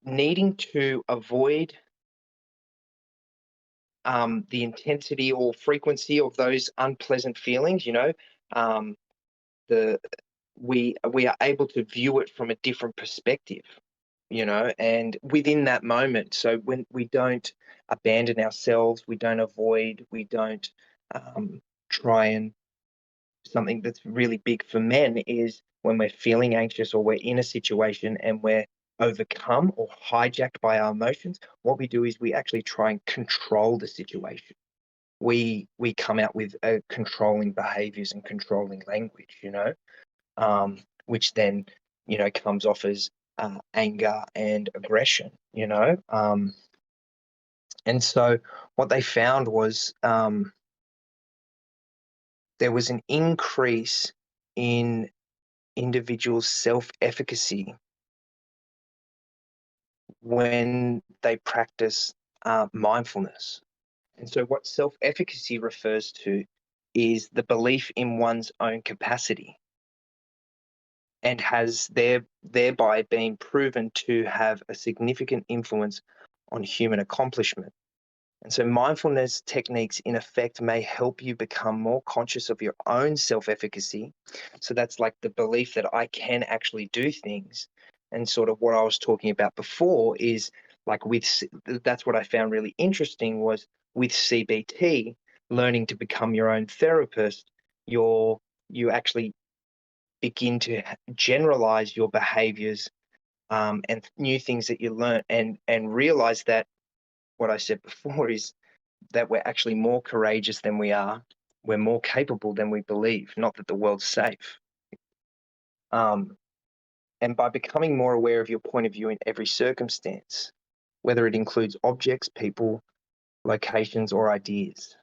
needing to avoid the intensity or frequency of those unpleasant feelings, you know, um, the we are able to view it from a different perspective. and within that moment. So when we don't abandon ourselves, we don't avoid, we don't try and something that's really big for men is when we're feeling anxious or we're in a situation and we're overcome or hijacked by our emotions, what we do is we actually try and control the situation. We come out with controlling behaviors and controlling language, which then comes off as anger and aggression, and so what they found was there was an increase in individuals' self-efficacy when they practice mindfulness. And so, what self-efficacy refers to is the belief in one's own capacity and has thereby been proven to have a significant influence on human accomplishment. And so mindfulness techniques, in effect, may help you become more conscious of your own self-efficacy. So that's like the belief that I can actually do things. And sort of what I was talking about before is like that's what I found really interesting was with CBT, learning to become your own therapist, you actually begin to generalize your behaviors and new things that you learn and realize that what I said before is that we're actually more courageous than we are. We're more capable than we believe, not that the world's safe. Um, and by becoming more aware of your point of view in every circumstance, whether it includes objects, people, locations, or ideas.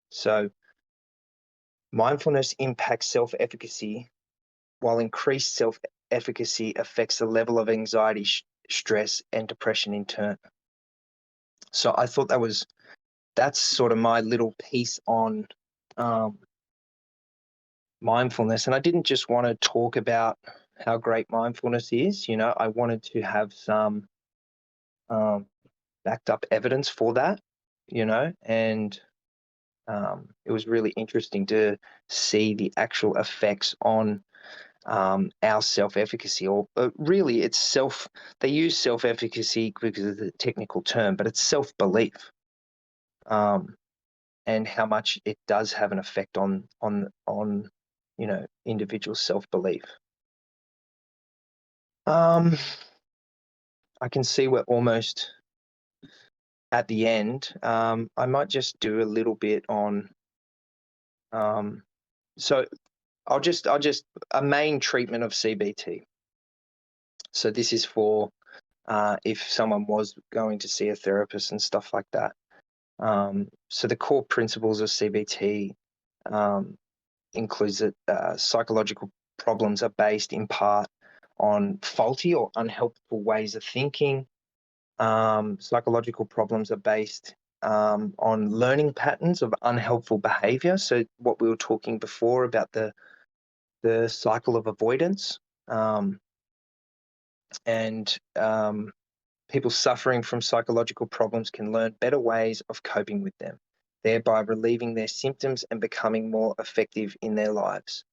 So, mindfulness impacts self efficacy, while increased self efficacy affects the level of anxiety, stress, and depression in turn. So, I thought that's sort of my little piece on um, mindfulness. And I didn't just want to talk about how great mindfulness is, I wanted to have some um, backed up evidence for that, and it was really interesting to see the actual effects on our self-efficacy, or really they use self-efficacy because of the technical term, but it's self-belief, um, and how much it does have an effect on individual self-belief. Um, I can see we're almost at the end. I might just do a little bit on. So I'll just a main treatment of CBT. So this is for if someone was going to see a therapist and stuff like that. So the core principles of CBT includes that psychological problems are based in part on faulty or unhelpful ways of thinking. Psychological problems are based on learning patterns of unhelpful behavior. So what we were talking before about the cycle of avoidance, and people suffering from psychological problems can learn better ways of coping with them, thereby relieving their symptoms and becoming more effective in their lives.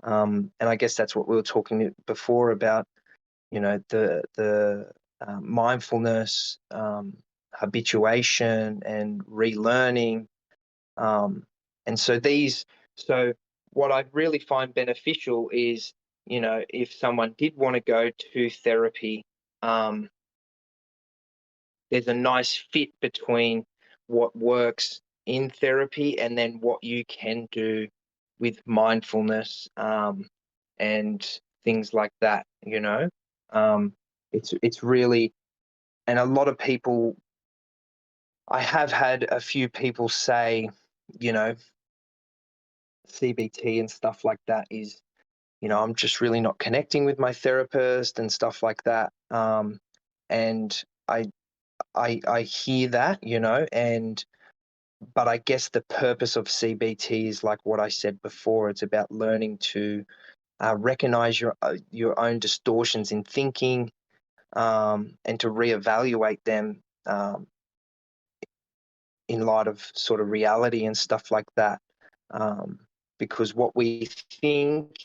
And I guess that's what we were talking before about, the mindfulness, habituation, and relearning. And so what I really find beneficial is, if someone did want to go to therapy, there's a nice fit between what works in therapy and then what you can do with mindfulness, and things like that. It's really, and a lot of people. I have had a few people say, you know, CBT and stuff like that is, I'm just really not connecting with my therapist and stuff like that. And I hear that, but I guess the purpose of CBT is like what I said before. It's about learning to recognize your own distortions in thinking, and to reevaluate them in light of sort of reality and stuff like that. Because what we think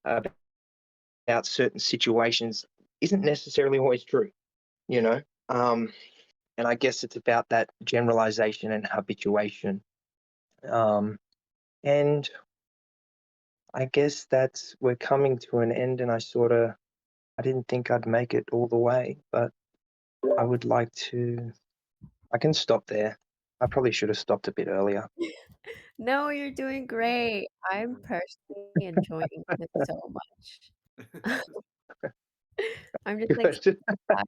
about certain situations isn't necessarily always true, you know? Um, and I guess it's about that generalization and habituation. Um, and I guess that's we're coming to an end, and I didn't think I'd make it all the way, but I would like to. I can stop there. I probably should have stopped a bit earlier. No, you're doing great. I'm personally enjoying this so much. I'm just like Good. back,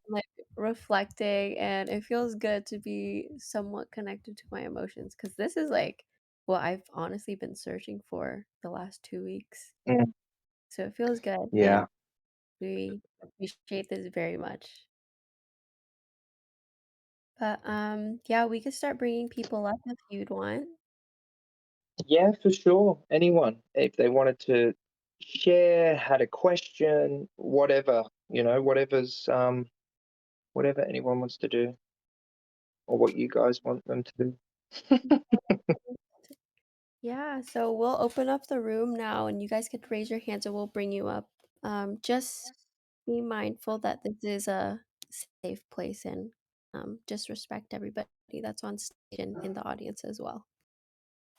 like reflecting, and it feels good to be somewhat connected to my emotions because this is like what I've honestly been searching for the last 2 weeks. Mm, So it feels good, and yeah. we appreciate this very much. But yeah, we could start bringing people up if you'd want. Yeah, for sure. Anyone, if they wanted to share, had a question, whatever, whatever anyone wants to do, or what you guys want them to do. Yeah, so we'll open up the room now and you guys could raise your hands and we'll bring you up. Just be mindful that this is a safe place and just respect everybody that's on stage and in the audience as well.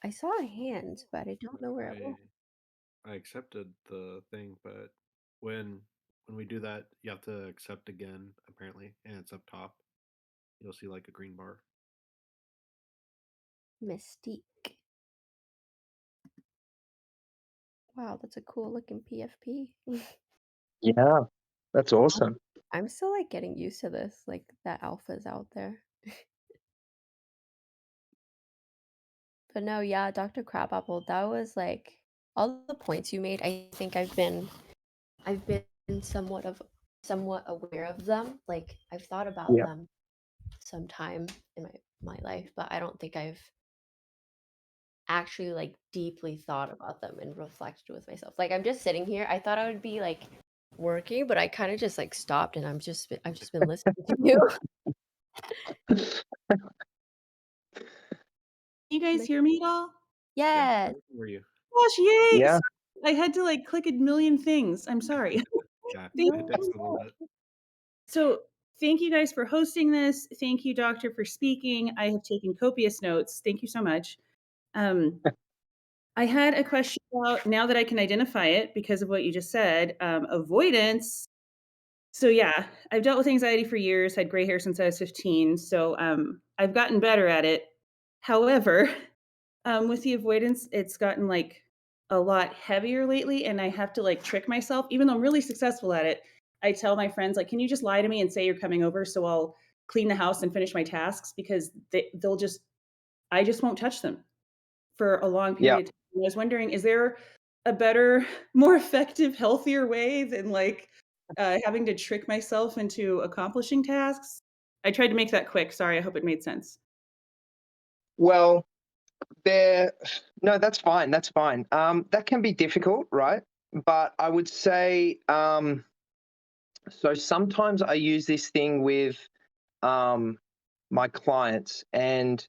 I saw a hand, but I don't know where it I went. I accepted the thing, but when when we do that, you have to accept again, apparently, and it's up top. You'll see like a green bar. Mystique. Wow, that's a cool looking PFP. Yeah, that's awesome. I'm still like getting used to this, like that alpha's out there. But no, yeah, Dr. Crabapple, that was like all the points you made. I think I've been somewhat aware of them. Like I've thought about Yeah. them sometime in my life, but I don't think I've actually like deeply thought about them and reflected with myself. Like I'm just sitting here. I thought I would be like working, but I kind of just like stopped and I've just been listening to you. You guys Like, hear me at all? Yeah, yes. where are you? Gosh, yay! Yeah. Sorry, I had to, like, click a million things. I'm sorry. Yeah, Thank it No. takes a little bit. So, thank you guys for hosting this. Thank you, doctor, for speaking. I have taken copious notes. Thank you so much. Um, I had a question about now that I can identify it because of what you just said, avoidance. So, yeah, I've dealt with anxiety for years, had gray hair since I was 15, so, I've gotten better at it. However, with the avoidance, it's gotten, like, a lot heavier lately, and I have to, like, trick myself. Even though I'm really successful at it, I tell my friends, like, "Can you just lie to me and say you're coming over so I'll clean the house and finish my tasks?" Because they'll just I just won't touch them for a long Yeah. period of time. I was wondering, is there a better, more effective, healthier way than, like, having to trick myself into accomplishing tasks? I tried to make that quick, sorry, I hope it made sense. Well, there. No, that's fine. That's fine. That can be difficult, right? But I would say, so sometimes I use this thing with um, my clients, and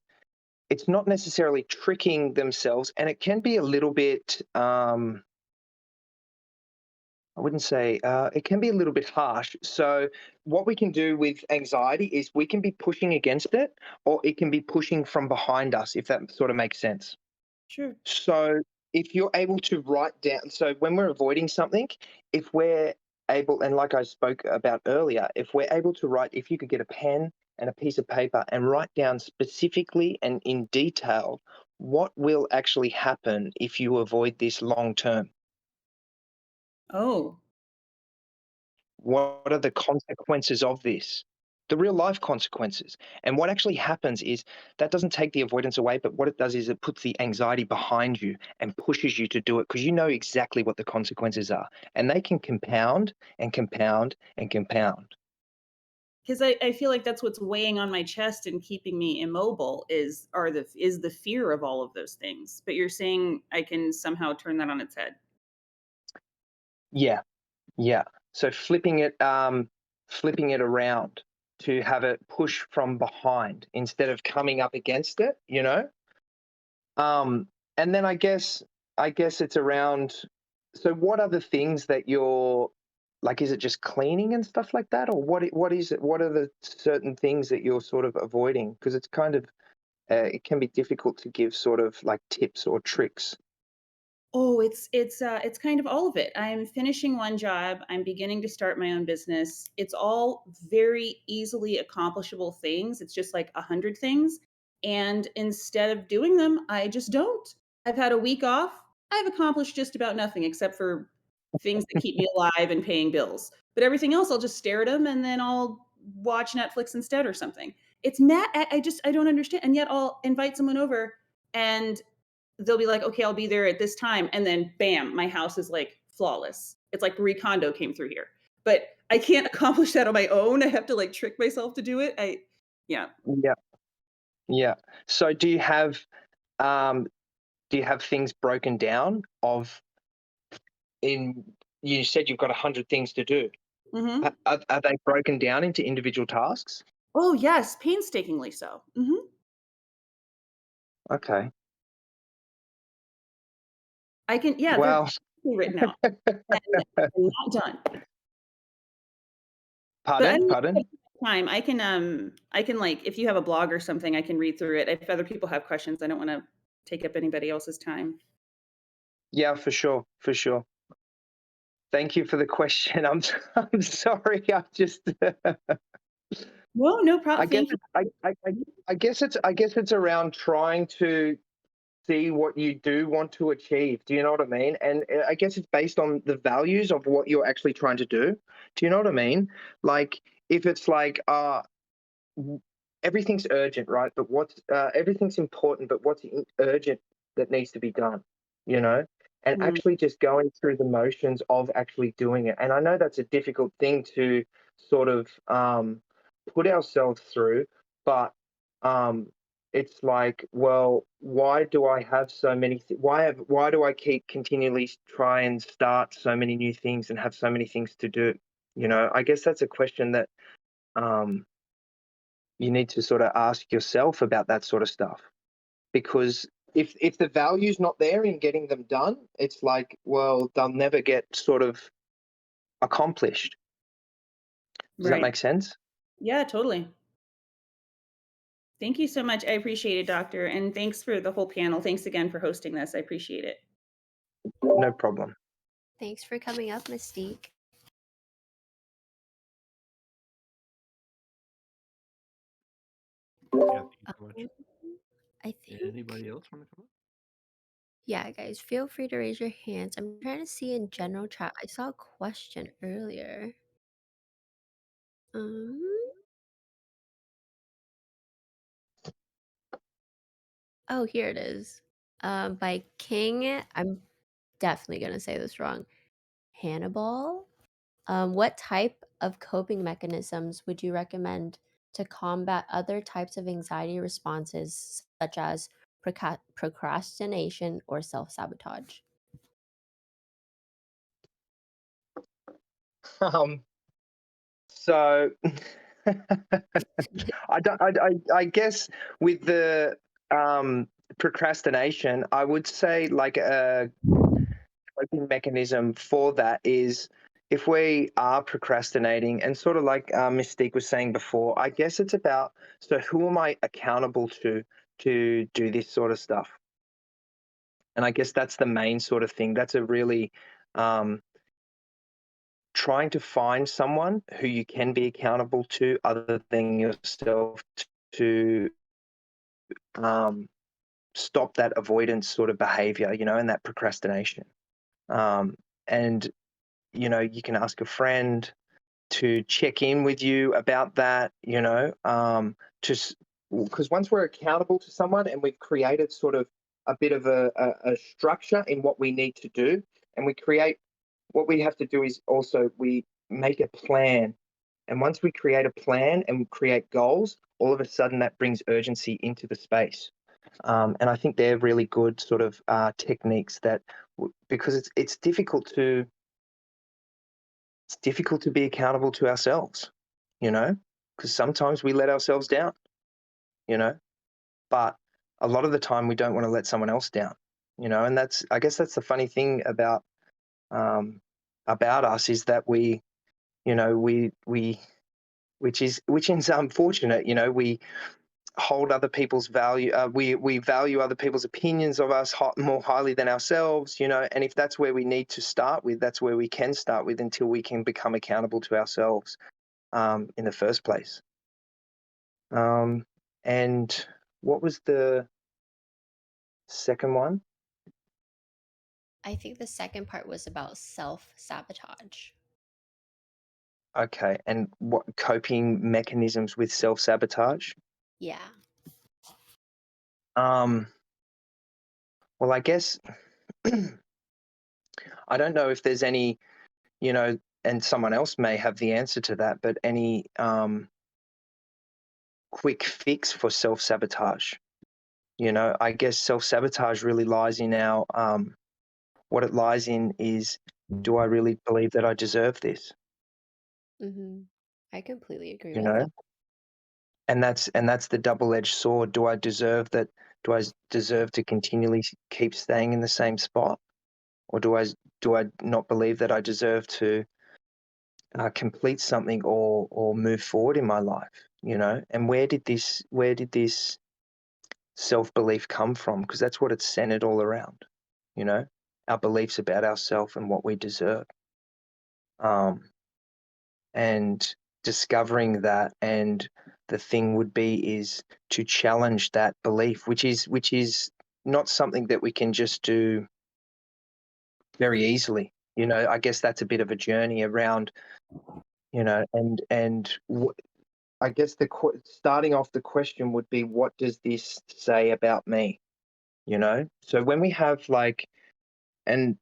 it's not necessarily tricking themselves, and it can be a little bit. I wouldn't say it can be a little bit harsh. So, what we can do with anxiety is we can be pushing against it, or it can be pushing from behind us, if that sort of makes sense. Sure. So if you're able to write down, so when we're avoiding something, if we're able, and like I spoke about earlier, if we're able to write, if you could get a pen and a piece of paper and write down specifically and in detail what will actually happen if you avoid this long term. Oh. What are the consequences of this? The real life consequences. And what actually happens is that doesn't take the avoidance away, but what it does is it puts the anxiety behind you and pushes you to do it because you know exactly what the consequences are. And they can compound and compound and compound. 'Cause I feel like that's what's weighing on my chest and keeping me immobile is the fear of all of those things, but you're saying I can somehow turn that on its head. Yeah, yeah. So flipping it around to have it push from behind instead of coming up against it, you know? Um, and then I guess it's around, so what are the things that you're like, is it just cleaning and stuff like that, or what is it? What are the certain things that you're sort of avoiding? Because it's kind of it can be difficult to give sort of like tips or tricks. Oh, it's kind of all of it. I'm finishing one job, I'm beginning to start my own business. It's all very easily accomplishable things. It's just like 100 things, and instead of doing them, I just don't. I've had a week off. I've accomplished just about nothing except for things that keep me alive and paying bills. But everything else, I'll just stare at them and then I'll watch Netflix instead or something. It's mad. I don't understand. And yet I'll invite someone over and they'll be like, "Okay, I'll be there at this time," and then bam, my house is, like, flawless. It's like Marie Kondo came through here. But I can't accomplish that on my own. I have to, like, trick myself to do it. I Yeah. Yeah, yeah. So um, do you have things broken down of in? You said you've got 100 things to do. Mhm. Are they broken down into individual tasks? Oh, yes, painstakingly so. Mhm. Okay. They're Well, written out and not done. But I pardon, don't know pardon. if I can, like if you have a blog or something, I can read through it. If other people have questions, I don't wanna take up anybody else's time. Yeah, for sure, for sure. Thank you for the question. I'm sorry. I just No, no I problem. guess Thank you. it's I guess it's around trying to see what you do want to achieve. Do you know what I mean? And I guess it's based on the values of what you're actually trying to do. Do you know what I mean? Like if it's like everything's urgent, right? But what's everything's important, but what's urgent that needs to be done, you know? And Mm, actually just going through the motions of actually doing it. And I know that's a difficult thing to sort of put ourselves through, but um, it's like, well, why do I have so many? Why do I keep continually try and start so many new things and have so many things to do? You know, I guess that's a question that um, you need to sort of ask yourself about that sort of stuff because if the value's not there in getting them done, it's like, well, they'll never get sort of accomplished. Does that right. make sense? Yeah, totally. Thank you so much. I appreciate it, doctor, and thanks for the whole panel. Thanks again for hosting this. I appreciate it. No problem. Thanks for coming up, Mystique. Yeah, thank you so much. Um, I think, Anybody else want to come up? yeah, guys, feel free to raise your hands. I'm trying to see in general chat. I saw a question earlier. Um, oh, here it is. By King, I'm definitely gonna say this wrong. Hannibal. What type of coping mechanisms would you recommend to combat other types of anxiety responses, such as procrastination or self-sabotage? Um, so I guess with the procrastination, I would say like a coping mechanism for that is if we are procrastinating and sort of like Mystique was saying before, I guess it's about so who am I accountable to do this sort of stuff? And I guess that's the main sort of thing. That's a really um, trying to find someone who you can be accountable to other than yourself to um, stop that avoidance sort of behavior, you know, and that procrastination. Um, and you can ask a friend to check in with you about that, just because once we're accountable to someone and we've created sort of a bit of a structure in what we need to do, and we create what we have to do is also we make a plan. And once we create a plan and we create goals, all of a sudden that brings urgency into the space. And I think they're really good sort of techniques that, because it's difficult to be accountable to ourselves, you know, because sometimes we let ourselves down, you know, but a lot of the time we don't want to let someone else down, and I guess that's the funny thing about us is that You know, which is unfortunate. You know, we hold other people's value. We value other people's opinions of us more highly than ourselves. You know, and if that's where we need to start with, that's where we can start with until we can become accountable to ourselves in the first place. And what was the second one? I think the second part was about self-sabotage. Okay, and what coping mechanisms with self-sabotage? Yeah. Um, well, I guess I don't know if there's any, you know, and someone else may have the answer to that, but any quick fix for self-sabotage. You know, I guess self-sabotage really lies in our what it lies in is, do I really believe that I deserve this? Mhm. I completely agree You with that. know, and that's the double-edged sword. Do I deserve that? Do I deserve to continually keep staying in the same spot, or do I not believe that I deserve to complete something or move forward in my life? You know, and where did this self belief come from? Because that's what it's centered all around. You know, our beliefs about ourselves and what we deserve. Um, and discovering that, and the thing would be is to challenge that belief, which is not something that we can just do very easily. You know, I guess that's a bit of a journey around, you know, I guess starting off the question would be, what does this say about me? You know, so when we have like, and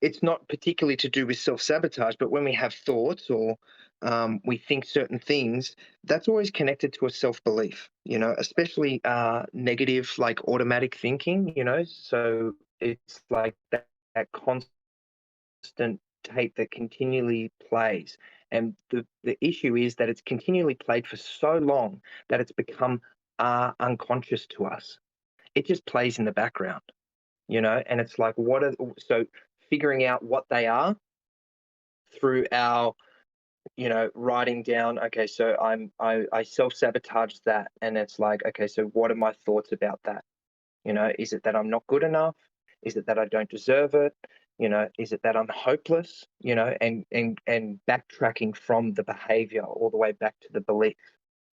it's not particularly to do with self-sabotage, but when we have thoughts or we think certain things, that's always connected to a self-belief, you know, especially negative, like automatic thinking, you know. So it's like that constant tape that continually plays. And the issue is that it's continually played for so long that it's become unconscious to us. It just plays in the background, you know, and it's like, so figuring out what they are through our, you know, writing down, okay, so I self-sabotage that, and it's like, okay, so what are my thoughts about that? You know, is it that I'm not good enough? Is it that I don't deserve it? You know, is it that I'm hopeless? You know, and backtracking from the behavior all the way back to the belief,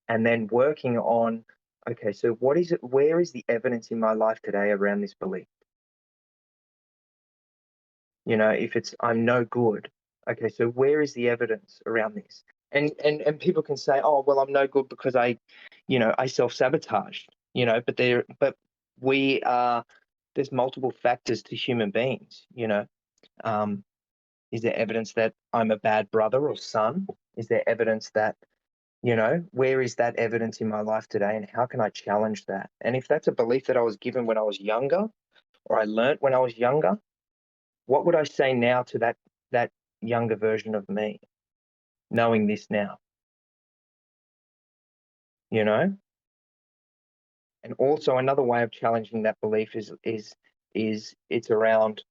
and then working on, okay, so what is it? Where is the evidence in my life today around this belief? You know, if it's I'm no good, okay, so where is the evidence around this? And people can say, oh, well, I'm no good because I self-sabotaged, you know, but we are there's multiple factors to human beings, you know. Um, is there evidence that I'm a bad brother or son? Is there evidence that, you know, where is that evidence in my life today, and how can I challenge that? And if that's a belief that I was given when I was younger, or I learnt when I was younger, what would I say now to that younger version of me, knowing this now, you know? And also another way of challenging that belief is it's around,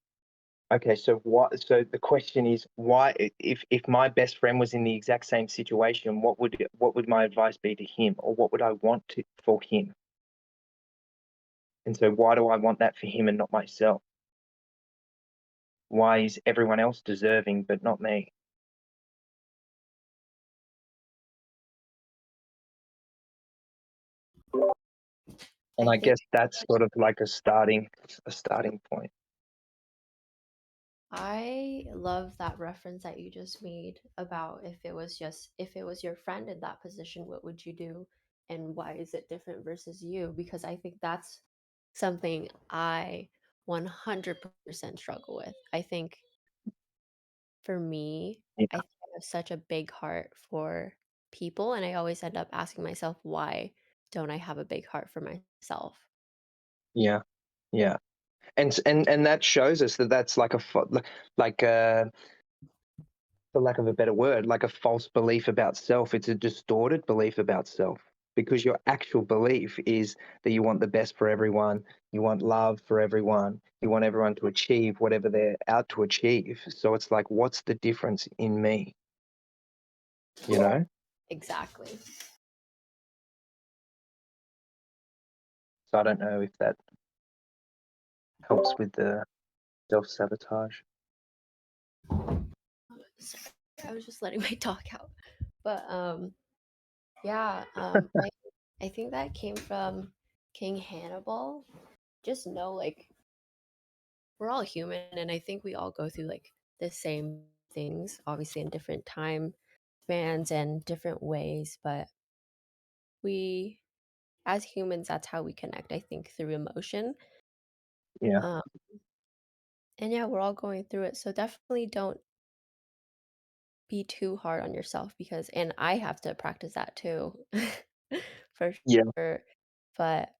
okay, so the question is, why, if my best friend was in the exact same situation, what would my advice be to him, or what would I want for him? And so why do I want that for him and not myself? Why is everyone else deserving but not me? And I I think guess that's sort of like a starting point. I love that reference that you just made about if it was your friend in that position, what would you do? And why is it different versus you? Because I think that's something I 100% struggle with. I think for me, Yeah, I think I have such a big heart for people, and I always end up asking myself, why don't I have a big heart for myself? yeah, yeah. And that shows us that that's like like for lack of a better word, like a false belief about self. It's a distorted belief about self, because your actual belief is that you want the best for everyone, you want love for everyone, you want everyone to achieve whatever they're out to achieve. So it's like, what's the difference in me? you know? Exactly. So I don't know if that helps with the self-sabotage. Sorry, I was just letting my dog out. But yeah, I think that came from King Hannibal. Just know, like, we're all human, and I think we all go through like the same things, obviously in different time spans and different ways, but we, as humans, that's how we connect, I think, through emotion. Yeah, Um, and yeah, we're all going through it. So definitely don't be too hard on yourself because, and I have to practice that too, for yeah, sure. But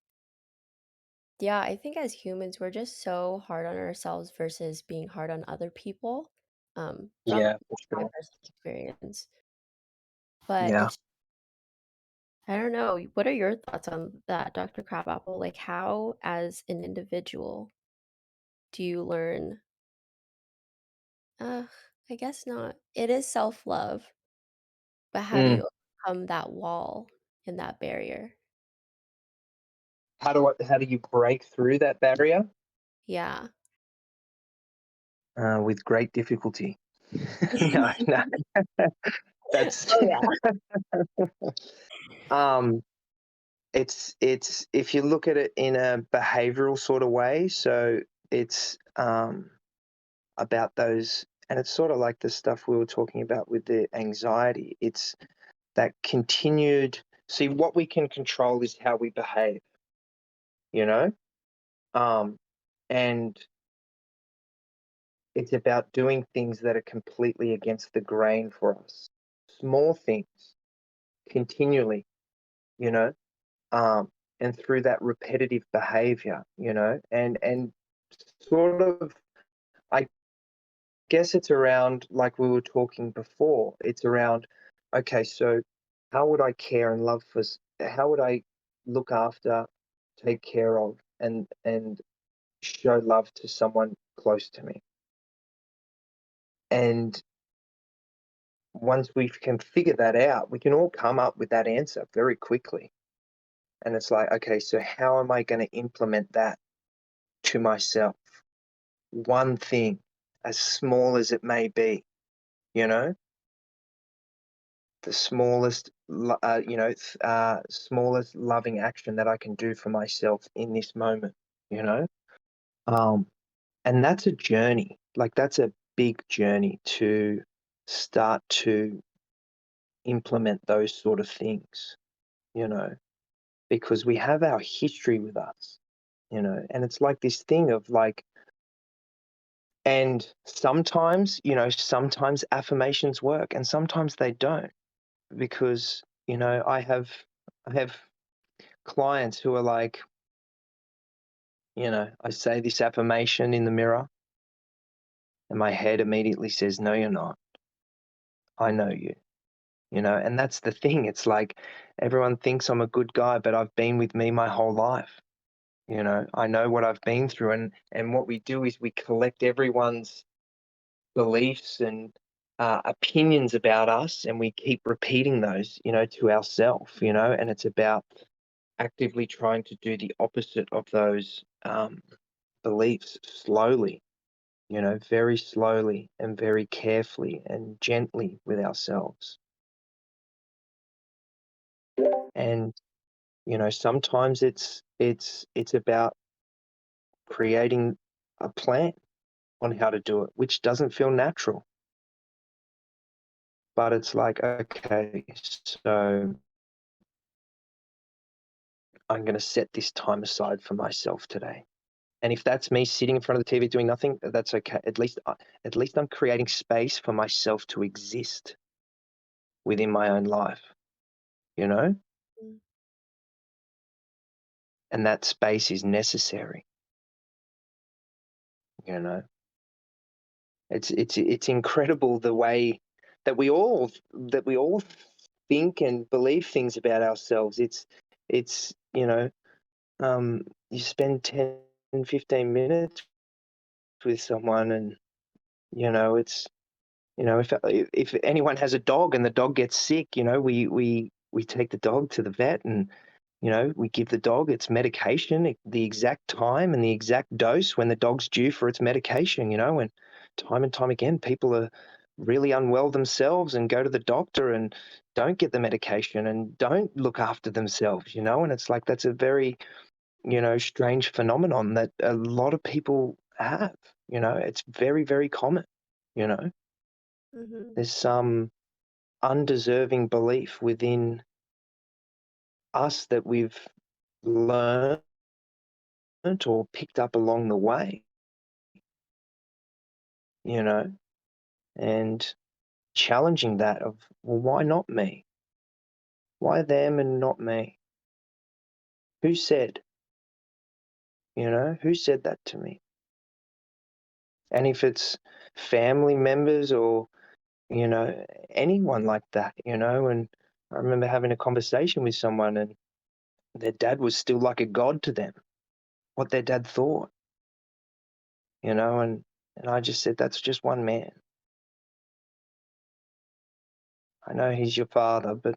yeah, I think as humans, we're just so hard on ourselves versus being hard on other people. From yeah, for my sure. personal experience. But Yeah. it's, I don't know, what are your thoughts on that, Dr. Crabapple? Like, how, as an individual, do you learn uh, I guess not. It is self-love, but how do Mm. you overcome that wall and that barrier? How do you break through that barrier? Yeah. With great difficulty. No, no, that's Oh, yeah. um, it's if you look at it in a behavioral sort of way, so it's about those, and it's sort of like the stuff we were talking about with the anxiety. It's that continued. See, what we can control is how we behave, you know, um, and it's about doing things that are completely against the grain for us. Small things continually, you know, and through that repetitive behavior, and sort of, I guess it's around, like we were talking before, it's around, okay, so how would I care and love for, how would I look after, take care of, and show love to someone close to me? And once we can figure that out, we can all come up with that answer very quickly. And it's like, okay, so how am I going to implement that to myself? One thing, as small as it may be, you know, the smallest, smallest loving action that I can do for myself in this moment, you know? Um, and that's a journey. Like, that's a big journey to start to implement those sort of things, you know, because we have our history with us, and it's like this thing of like, and sometimes, sometimes affirmations work and sometimes they don't, because, I have clients who are like, I say this affirmation in the mirror and my head immediately says, no, you're not. I know you, and that's the thing. It's like everyone thinks I'm a good guy, but I've been with me my whole life. I know what I've been through, and what we do is we collect everyone's beliefs and opinions about us, and we keep repeating those, to ourselves, and it's about actively trying to do the opposite of those beliefs slowly, very slowly and very carefully and gently with ourselves. And sometimes it's about creating a plan on how to do it, which doesn't feel natural. But it's like, okay, so I'm going to set this time aside for myself today. And if that's me sitting in front of the TV doing nothing, that's okay. At least I'm creating space for myself to exist within my own life, you know? Mm. And that space is necessary, you know? It's incredible the way that we all think and believe things about ourselves. It's you spend 10, 15 minutes with someone, and it's You know, if anyone has a dog and the dog gets sick, you know, we take the dog to the vet, and you know, we give the dog its medication, the exact time and the exact dose when the dog's due for its medication. You know, and time again, people are really unwell themselves and go to the doctor and don't get the medication and don't look after themselves. You know, and it's like that's a very, you know, strange phenomenon that a lot of people have. You know, it's very, very common. You know, Mhm. there's some undeserving belief within us that we've learned or picked up along the way, you know, and challenging that of, well, why not me? Why them and not me? Who said? You know, who said that to me? And if it's family members or, you know, anyone like that, you know, and I remember having a conversation with someone and their dad was still like a god to them, what their dad thought, you know, and I just said, that's just one man. I know he's your father, but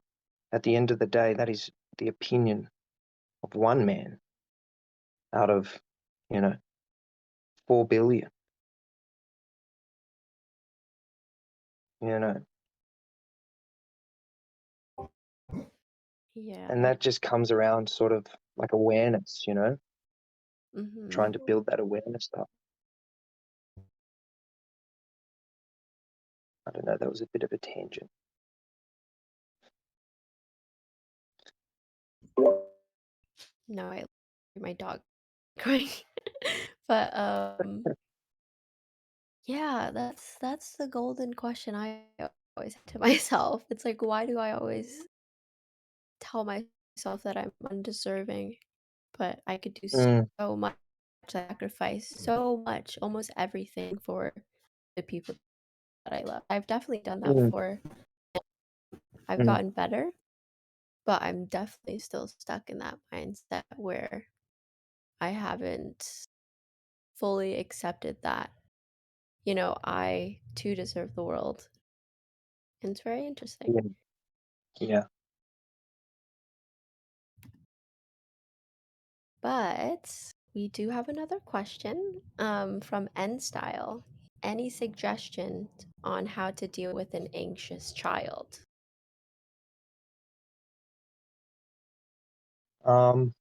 at the end of the day, that is the opinion of one man out of, you know, 4 billion, you know, Yeah. and that just comes around sort of like awareness, you know, trying Mhm. to build that awareness up. I don't know, that was a bit of a tangent. No, I my dog crying. But, yeah, that's the golden question I always have to myself. It's like, why do I always tell myself that I'm undeserving, but I could do Mm, so much, sacrifice so much, almost everything for the people that I love. I've definitely done that mm, before. I've mm, gotten better, but I'm definitely still stuck in that mindset where I haven't fully accepted that, I too deserve the world. And it's very interesting. yeah, yeah. But we do have another question from N Style. Any suggestions on how to deal with an anxious child? Um,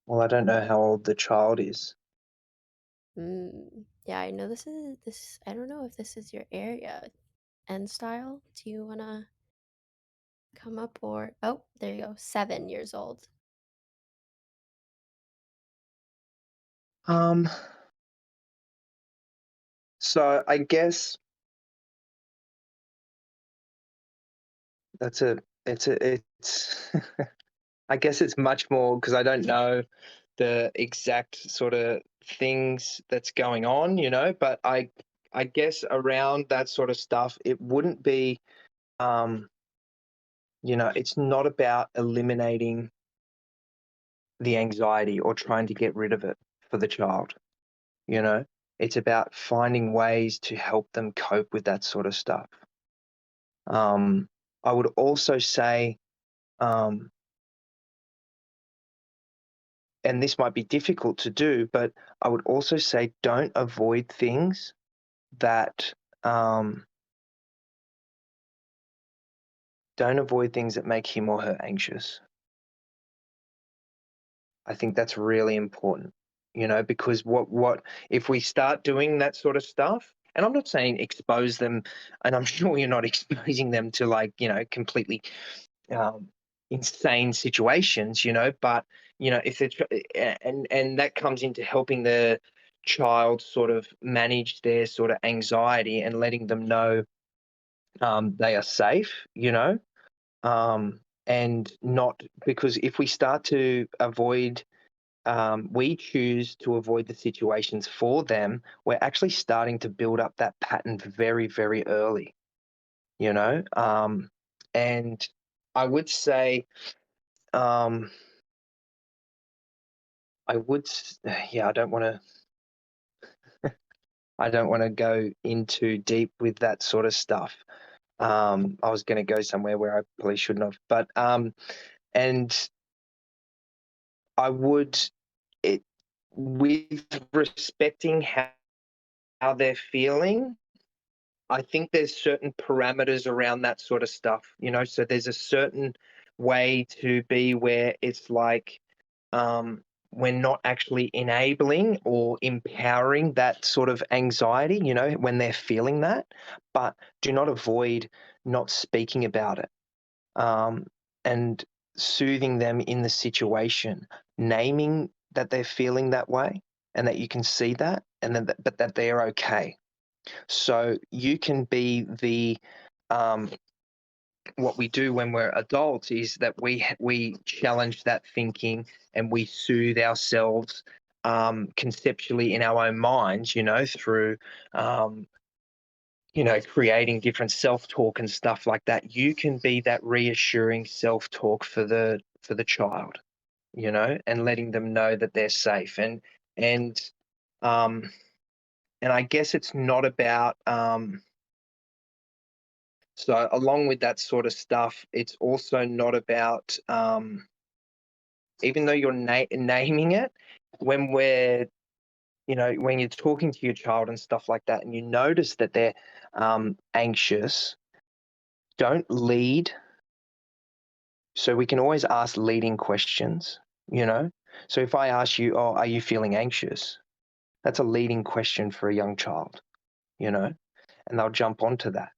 well, I don't know how old the child is. Yeah, I know this. I don't know if this is your area. N Style, do you wanna come up or? Oh, there you go. 7 years old. Um, so I guess that's a it's I guess it's much more because I don't know the exact sort of things that's going on, you know, but I guess around that sort of stuff, it wouldn't be, um, you know, it's not about eliminating the anxiety or trying to get rid of it for the child, you know. It's about finding ways to help them cope with that sort of stuff. Um, I would also say, um, and this might be difficult to do, but I would also say don't avoid things that um, don't avoid things that make him or her anxious. I think that's really important, you know, because what if we start doing that sort of stuff? And I'm not saying expose them, and I'm sure you're not exposing them to like, you know, completely um, insane situations, you know. But you know, if and that comes into helping the child sort of manage their sort of anxiety and letting them know they are safe, you know, and not because if we start to avoid, we choose to avoid the situations for them, we're actually starting to build up that pattern very, very early, you know, and I would say, um, I would, yeah, I don't want to. I don't want to go into deep with that sort of stuff. I was going to go somewhere where I probably shouldn't have, but and I would it with respecting how they're feeling. I think there's certain parameters around that sort of stuff, so there's a certain way to be where it's like, we're not actually enabling or empowering that sort of anxiety, when they're feeling that, but do not avoid not speaking about it, and soothing them in the situation, naming that they're feeling that way and that you can see that, and then but that they're okay. So you can be the um, what we do when we're adults is that we challenge that thinking and we soothe ourselves, conceptually in our own minds, through um, creating different self-talk and stuff like that. You can be that reassuring self-talk for the child, and letting them know that they're safe. And um, and I guess it's not about so along with that sort of stuff, it's also not about, even though you're naming it, when we're, when you're talking to your child and stuff like that, and you notice that they're anxious, don't lead. So we can always ask leading questions, you know? So if I ask you, oh, are you feeling anxious? That's a leading question for a young child, you know? And they'll jump onto that.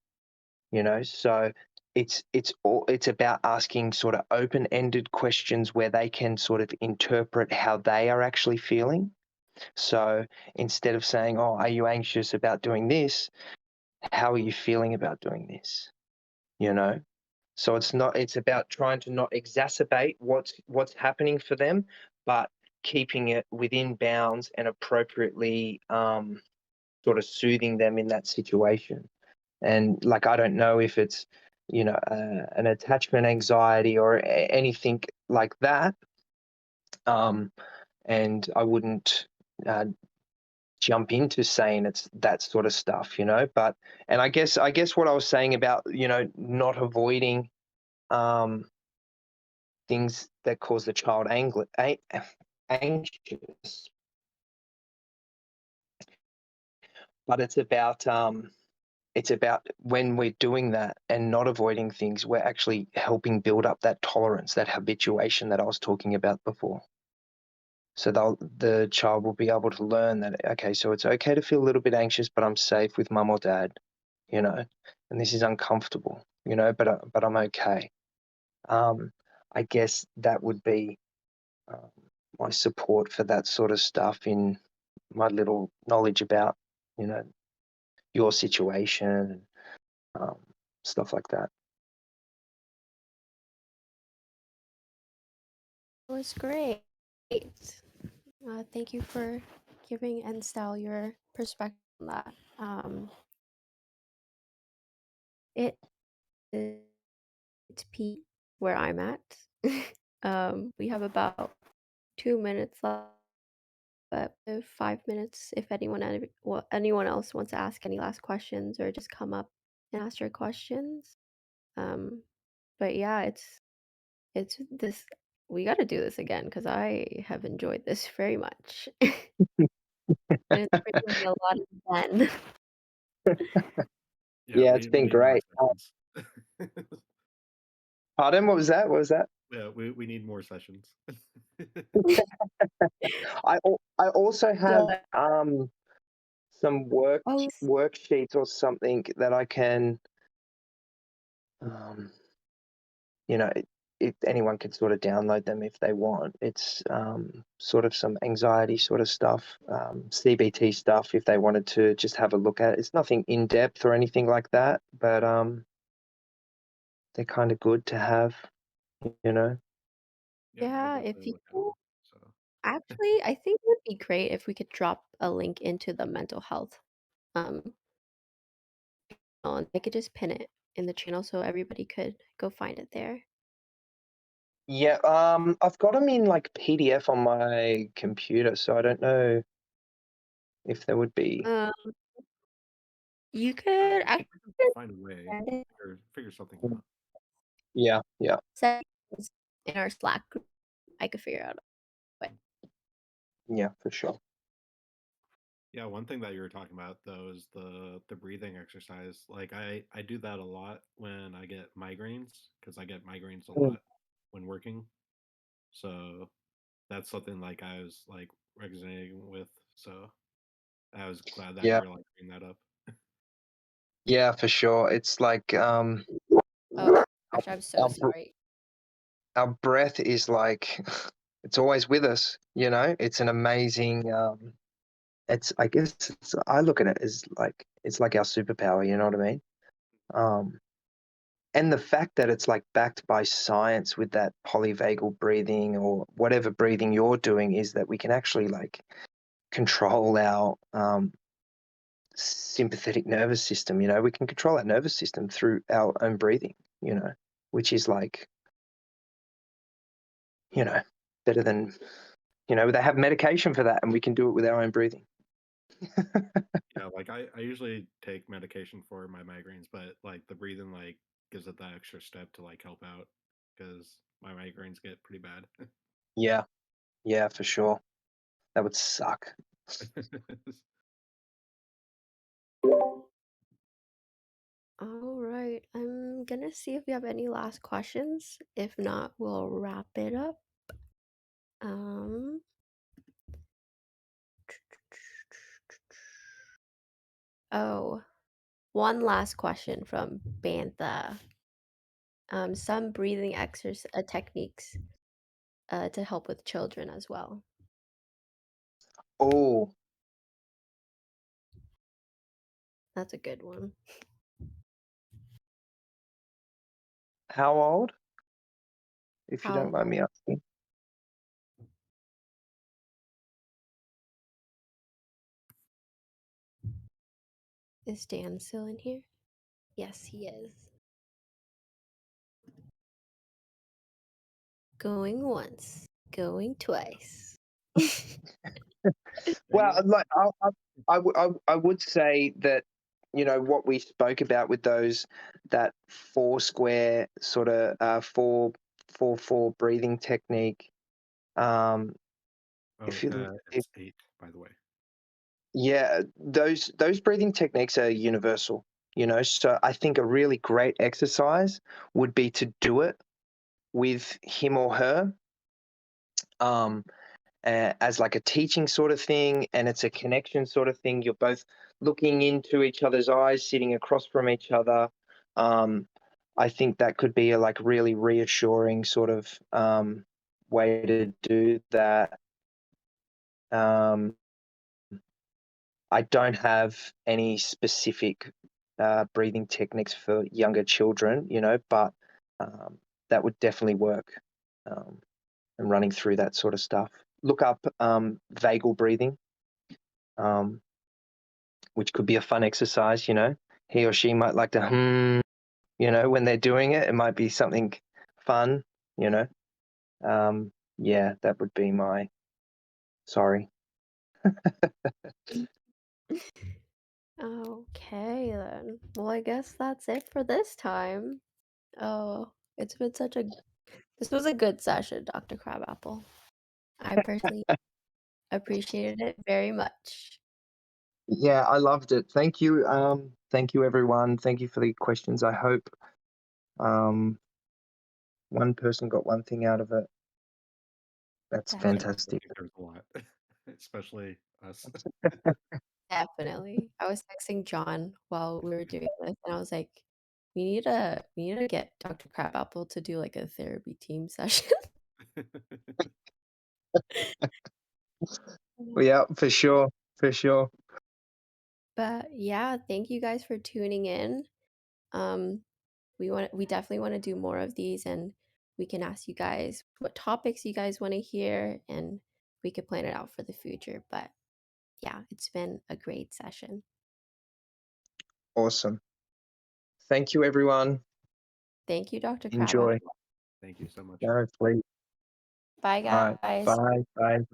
So it's about asking sort of open-ended questions where they can sort of interpret how they are actually feeling. So instead of saying, oh, are you anxious about doing this, how are you feeling about doing this, you know so it's about trying to not exacerbate what's happening for them, but keeping it within bounds and appropriately, sort of soothing them in that situation. And like, I don't know if it's, an attachment anxiety or anything like that. And I wouldn't uh, jump into saying it's that sort of stuff, but, and I guess what I was saying about, not avoiding, um, things that cause the child anxious, but it's about when we're doing that and not avoiding things, we're actually helping build up that tolerance, that habituation that I was talking about before. So the child will be able to learn that, okay, so it's okay to feel a little bit anxious, but I'm safe with mum or dad, you know, and this is uncomfortable, but I'm okay. I guess that would be, um, my support for that sort of stuff in my little knowledge about, you know, your situation and, stuff like that. It was great. Thank you for giving and Style your perspective on that. It it's peak where I'm at. We have about 2 minutes left, but 5 minutes if anyone else wants to ask any last questions or just come up and ask your questions. Um, but yeah, it's this. We got to do this again because I have enjoyed this very much, and it's bringing me a lot of zen. Yeah, Yeah, it's we been need more great. sessions. Pardon, what was that? What was that? Yeah, we need more sessions. I also have, The some oh, worksheets or something that I can, um, you know, if anyone can sort of download them if they want. It's, sort of some anxiety sort of stuff, CBT stuff, if they wanted to just have a look at it. It's nothing in depth or anything like that, but they're kind of good to have, you know. Yeah, I would yeah, if definitely you look at them. So actually, I think it would be great if we could drop a link into the mental health. Um, on I could just pin it in the channel so everybody could go find it there. Yeah, I've got them in like PDF on my computer, so I don't know if there would be. Um, You could I actually can find a way, send it figure something Mm. out. Yeah, yeah, send it in our Slack group. I could figure out a way. yeah, for sure. Yeah, one thing that you were talking about though is the breathing exercise. Like I do that a lot when I get migraines because I get migraines a Mm. lot when working. So that's something like I was like resonating with. So I was glad that you Yeah, were like bringing that up. yeah, for sure. It's like Oh our, gosh, I'm so our sorry. our breath is like it's always with us. It's an amazing. I guess I look at it as like it's like our superpower. You know what I mean? Um, and the fact that it's like backed by science with that polyvagal breathing or whatever breathing you're doing is that we can actually like control our sympathetic nervous system. We can control our nervous system through our own breathing. Which is like you know better than they have medication for that, and we can do it with our own breathing. Yeah, like I usually take medication for my migraines, but like the breathing like gives it that extra step to like help out because my migraines get pretty bad. Yeah, yeah, for sure. That would suck. All right. I'm gonna see if we have any last questions. If not, we'll wrap it up. Um, oh, one last question from Bantha. Some breathing exercise techniques to help with children as well. Oh, That's a good one. how old? If you don't How mind me asking. is Dan still in here? Yes, he is. Going once, going twice. Well, Daniel? like I would say that what we spoke about with those that Foursquare sort of 4-4-4 breathing technique. Um, Oh, if you if it's 8, by the way. Yeah, those breathing techniques are universal. So I think a really great exercise would be to do it with him or her. Um, as like a teaching sort of thing, and it's a connection sort of thing. You're both looking into each other's eyes, sitting across from each other. Um, I think that could be a like really reassuring sort of way to do that. Um, I don't have any specific breathing techniques for younger children, but that would definitely work. Um, and running through that sort of stuff. Look up vagal breathing, um, which could be a fun exercise. He or she might like to when they're doing it. It might be something fun. You know, yeah, that would be my. Sorry. Okay then. Well, I guess that's it for this time. Oh, it's been such a this was a good session, Dr. Crabapple. I personally appreciated it very much. Yeah, I loved it. Thank you. Thank you, everyone. Thank you for the questions. I hope um, one person got one thing out of it. That's I Definitely. definitely fantastic. think there's a lot, especially us. Definitely. I was texting John while we were doing this, and I was like, we need to get Dr. Crabapple to do like a therapy team session. Yeah, for sure. For sure. But yeah, thank you guys for tuning in. Um, we definitely want to do more of these, and we can ask you guys what topics you guys want to hear, and we could plan it out for the future. But yeah, it's been a great session. Awesome. Thank you, everyone. Thank you, Dr. Crabapple. Enjoy. Thank you so much. No, please. Bye, All right. guys. Bye. Bye. Bye.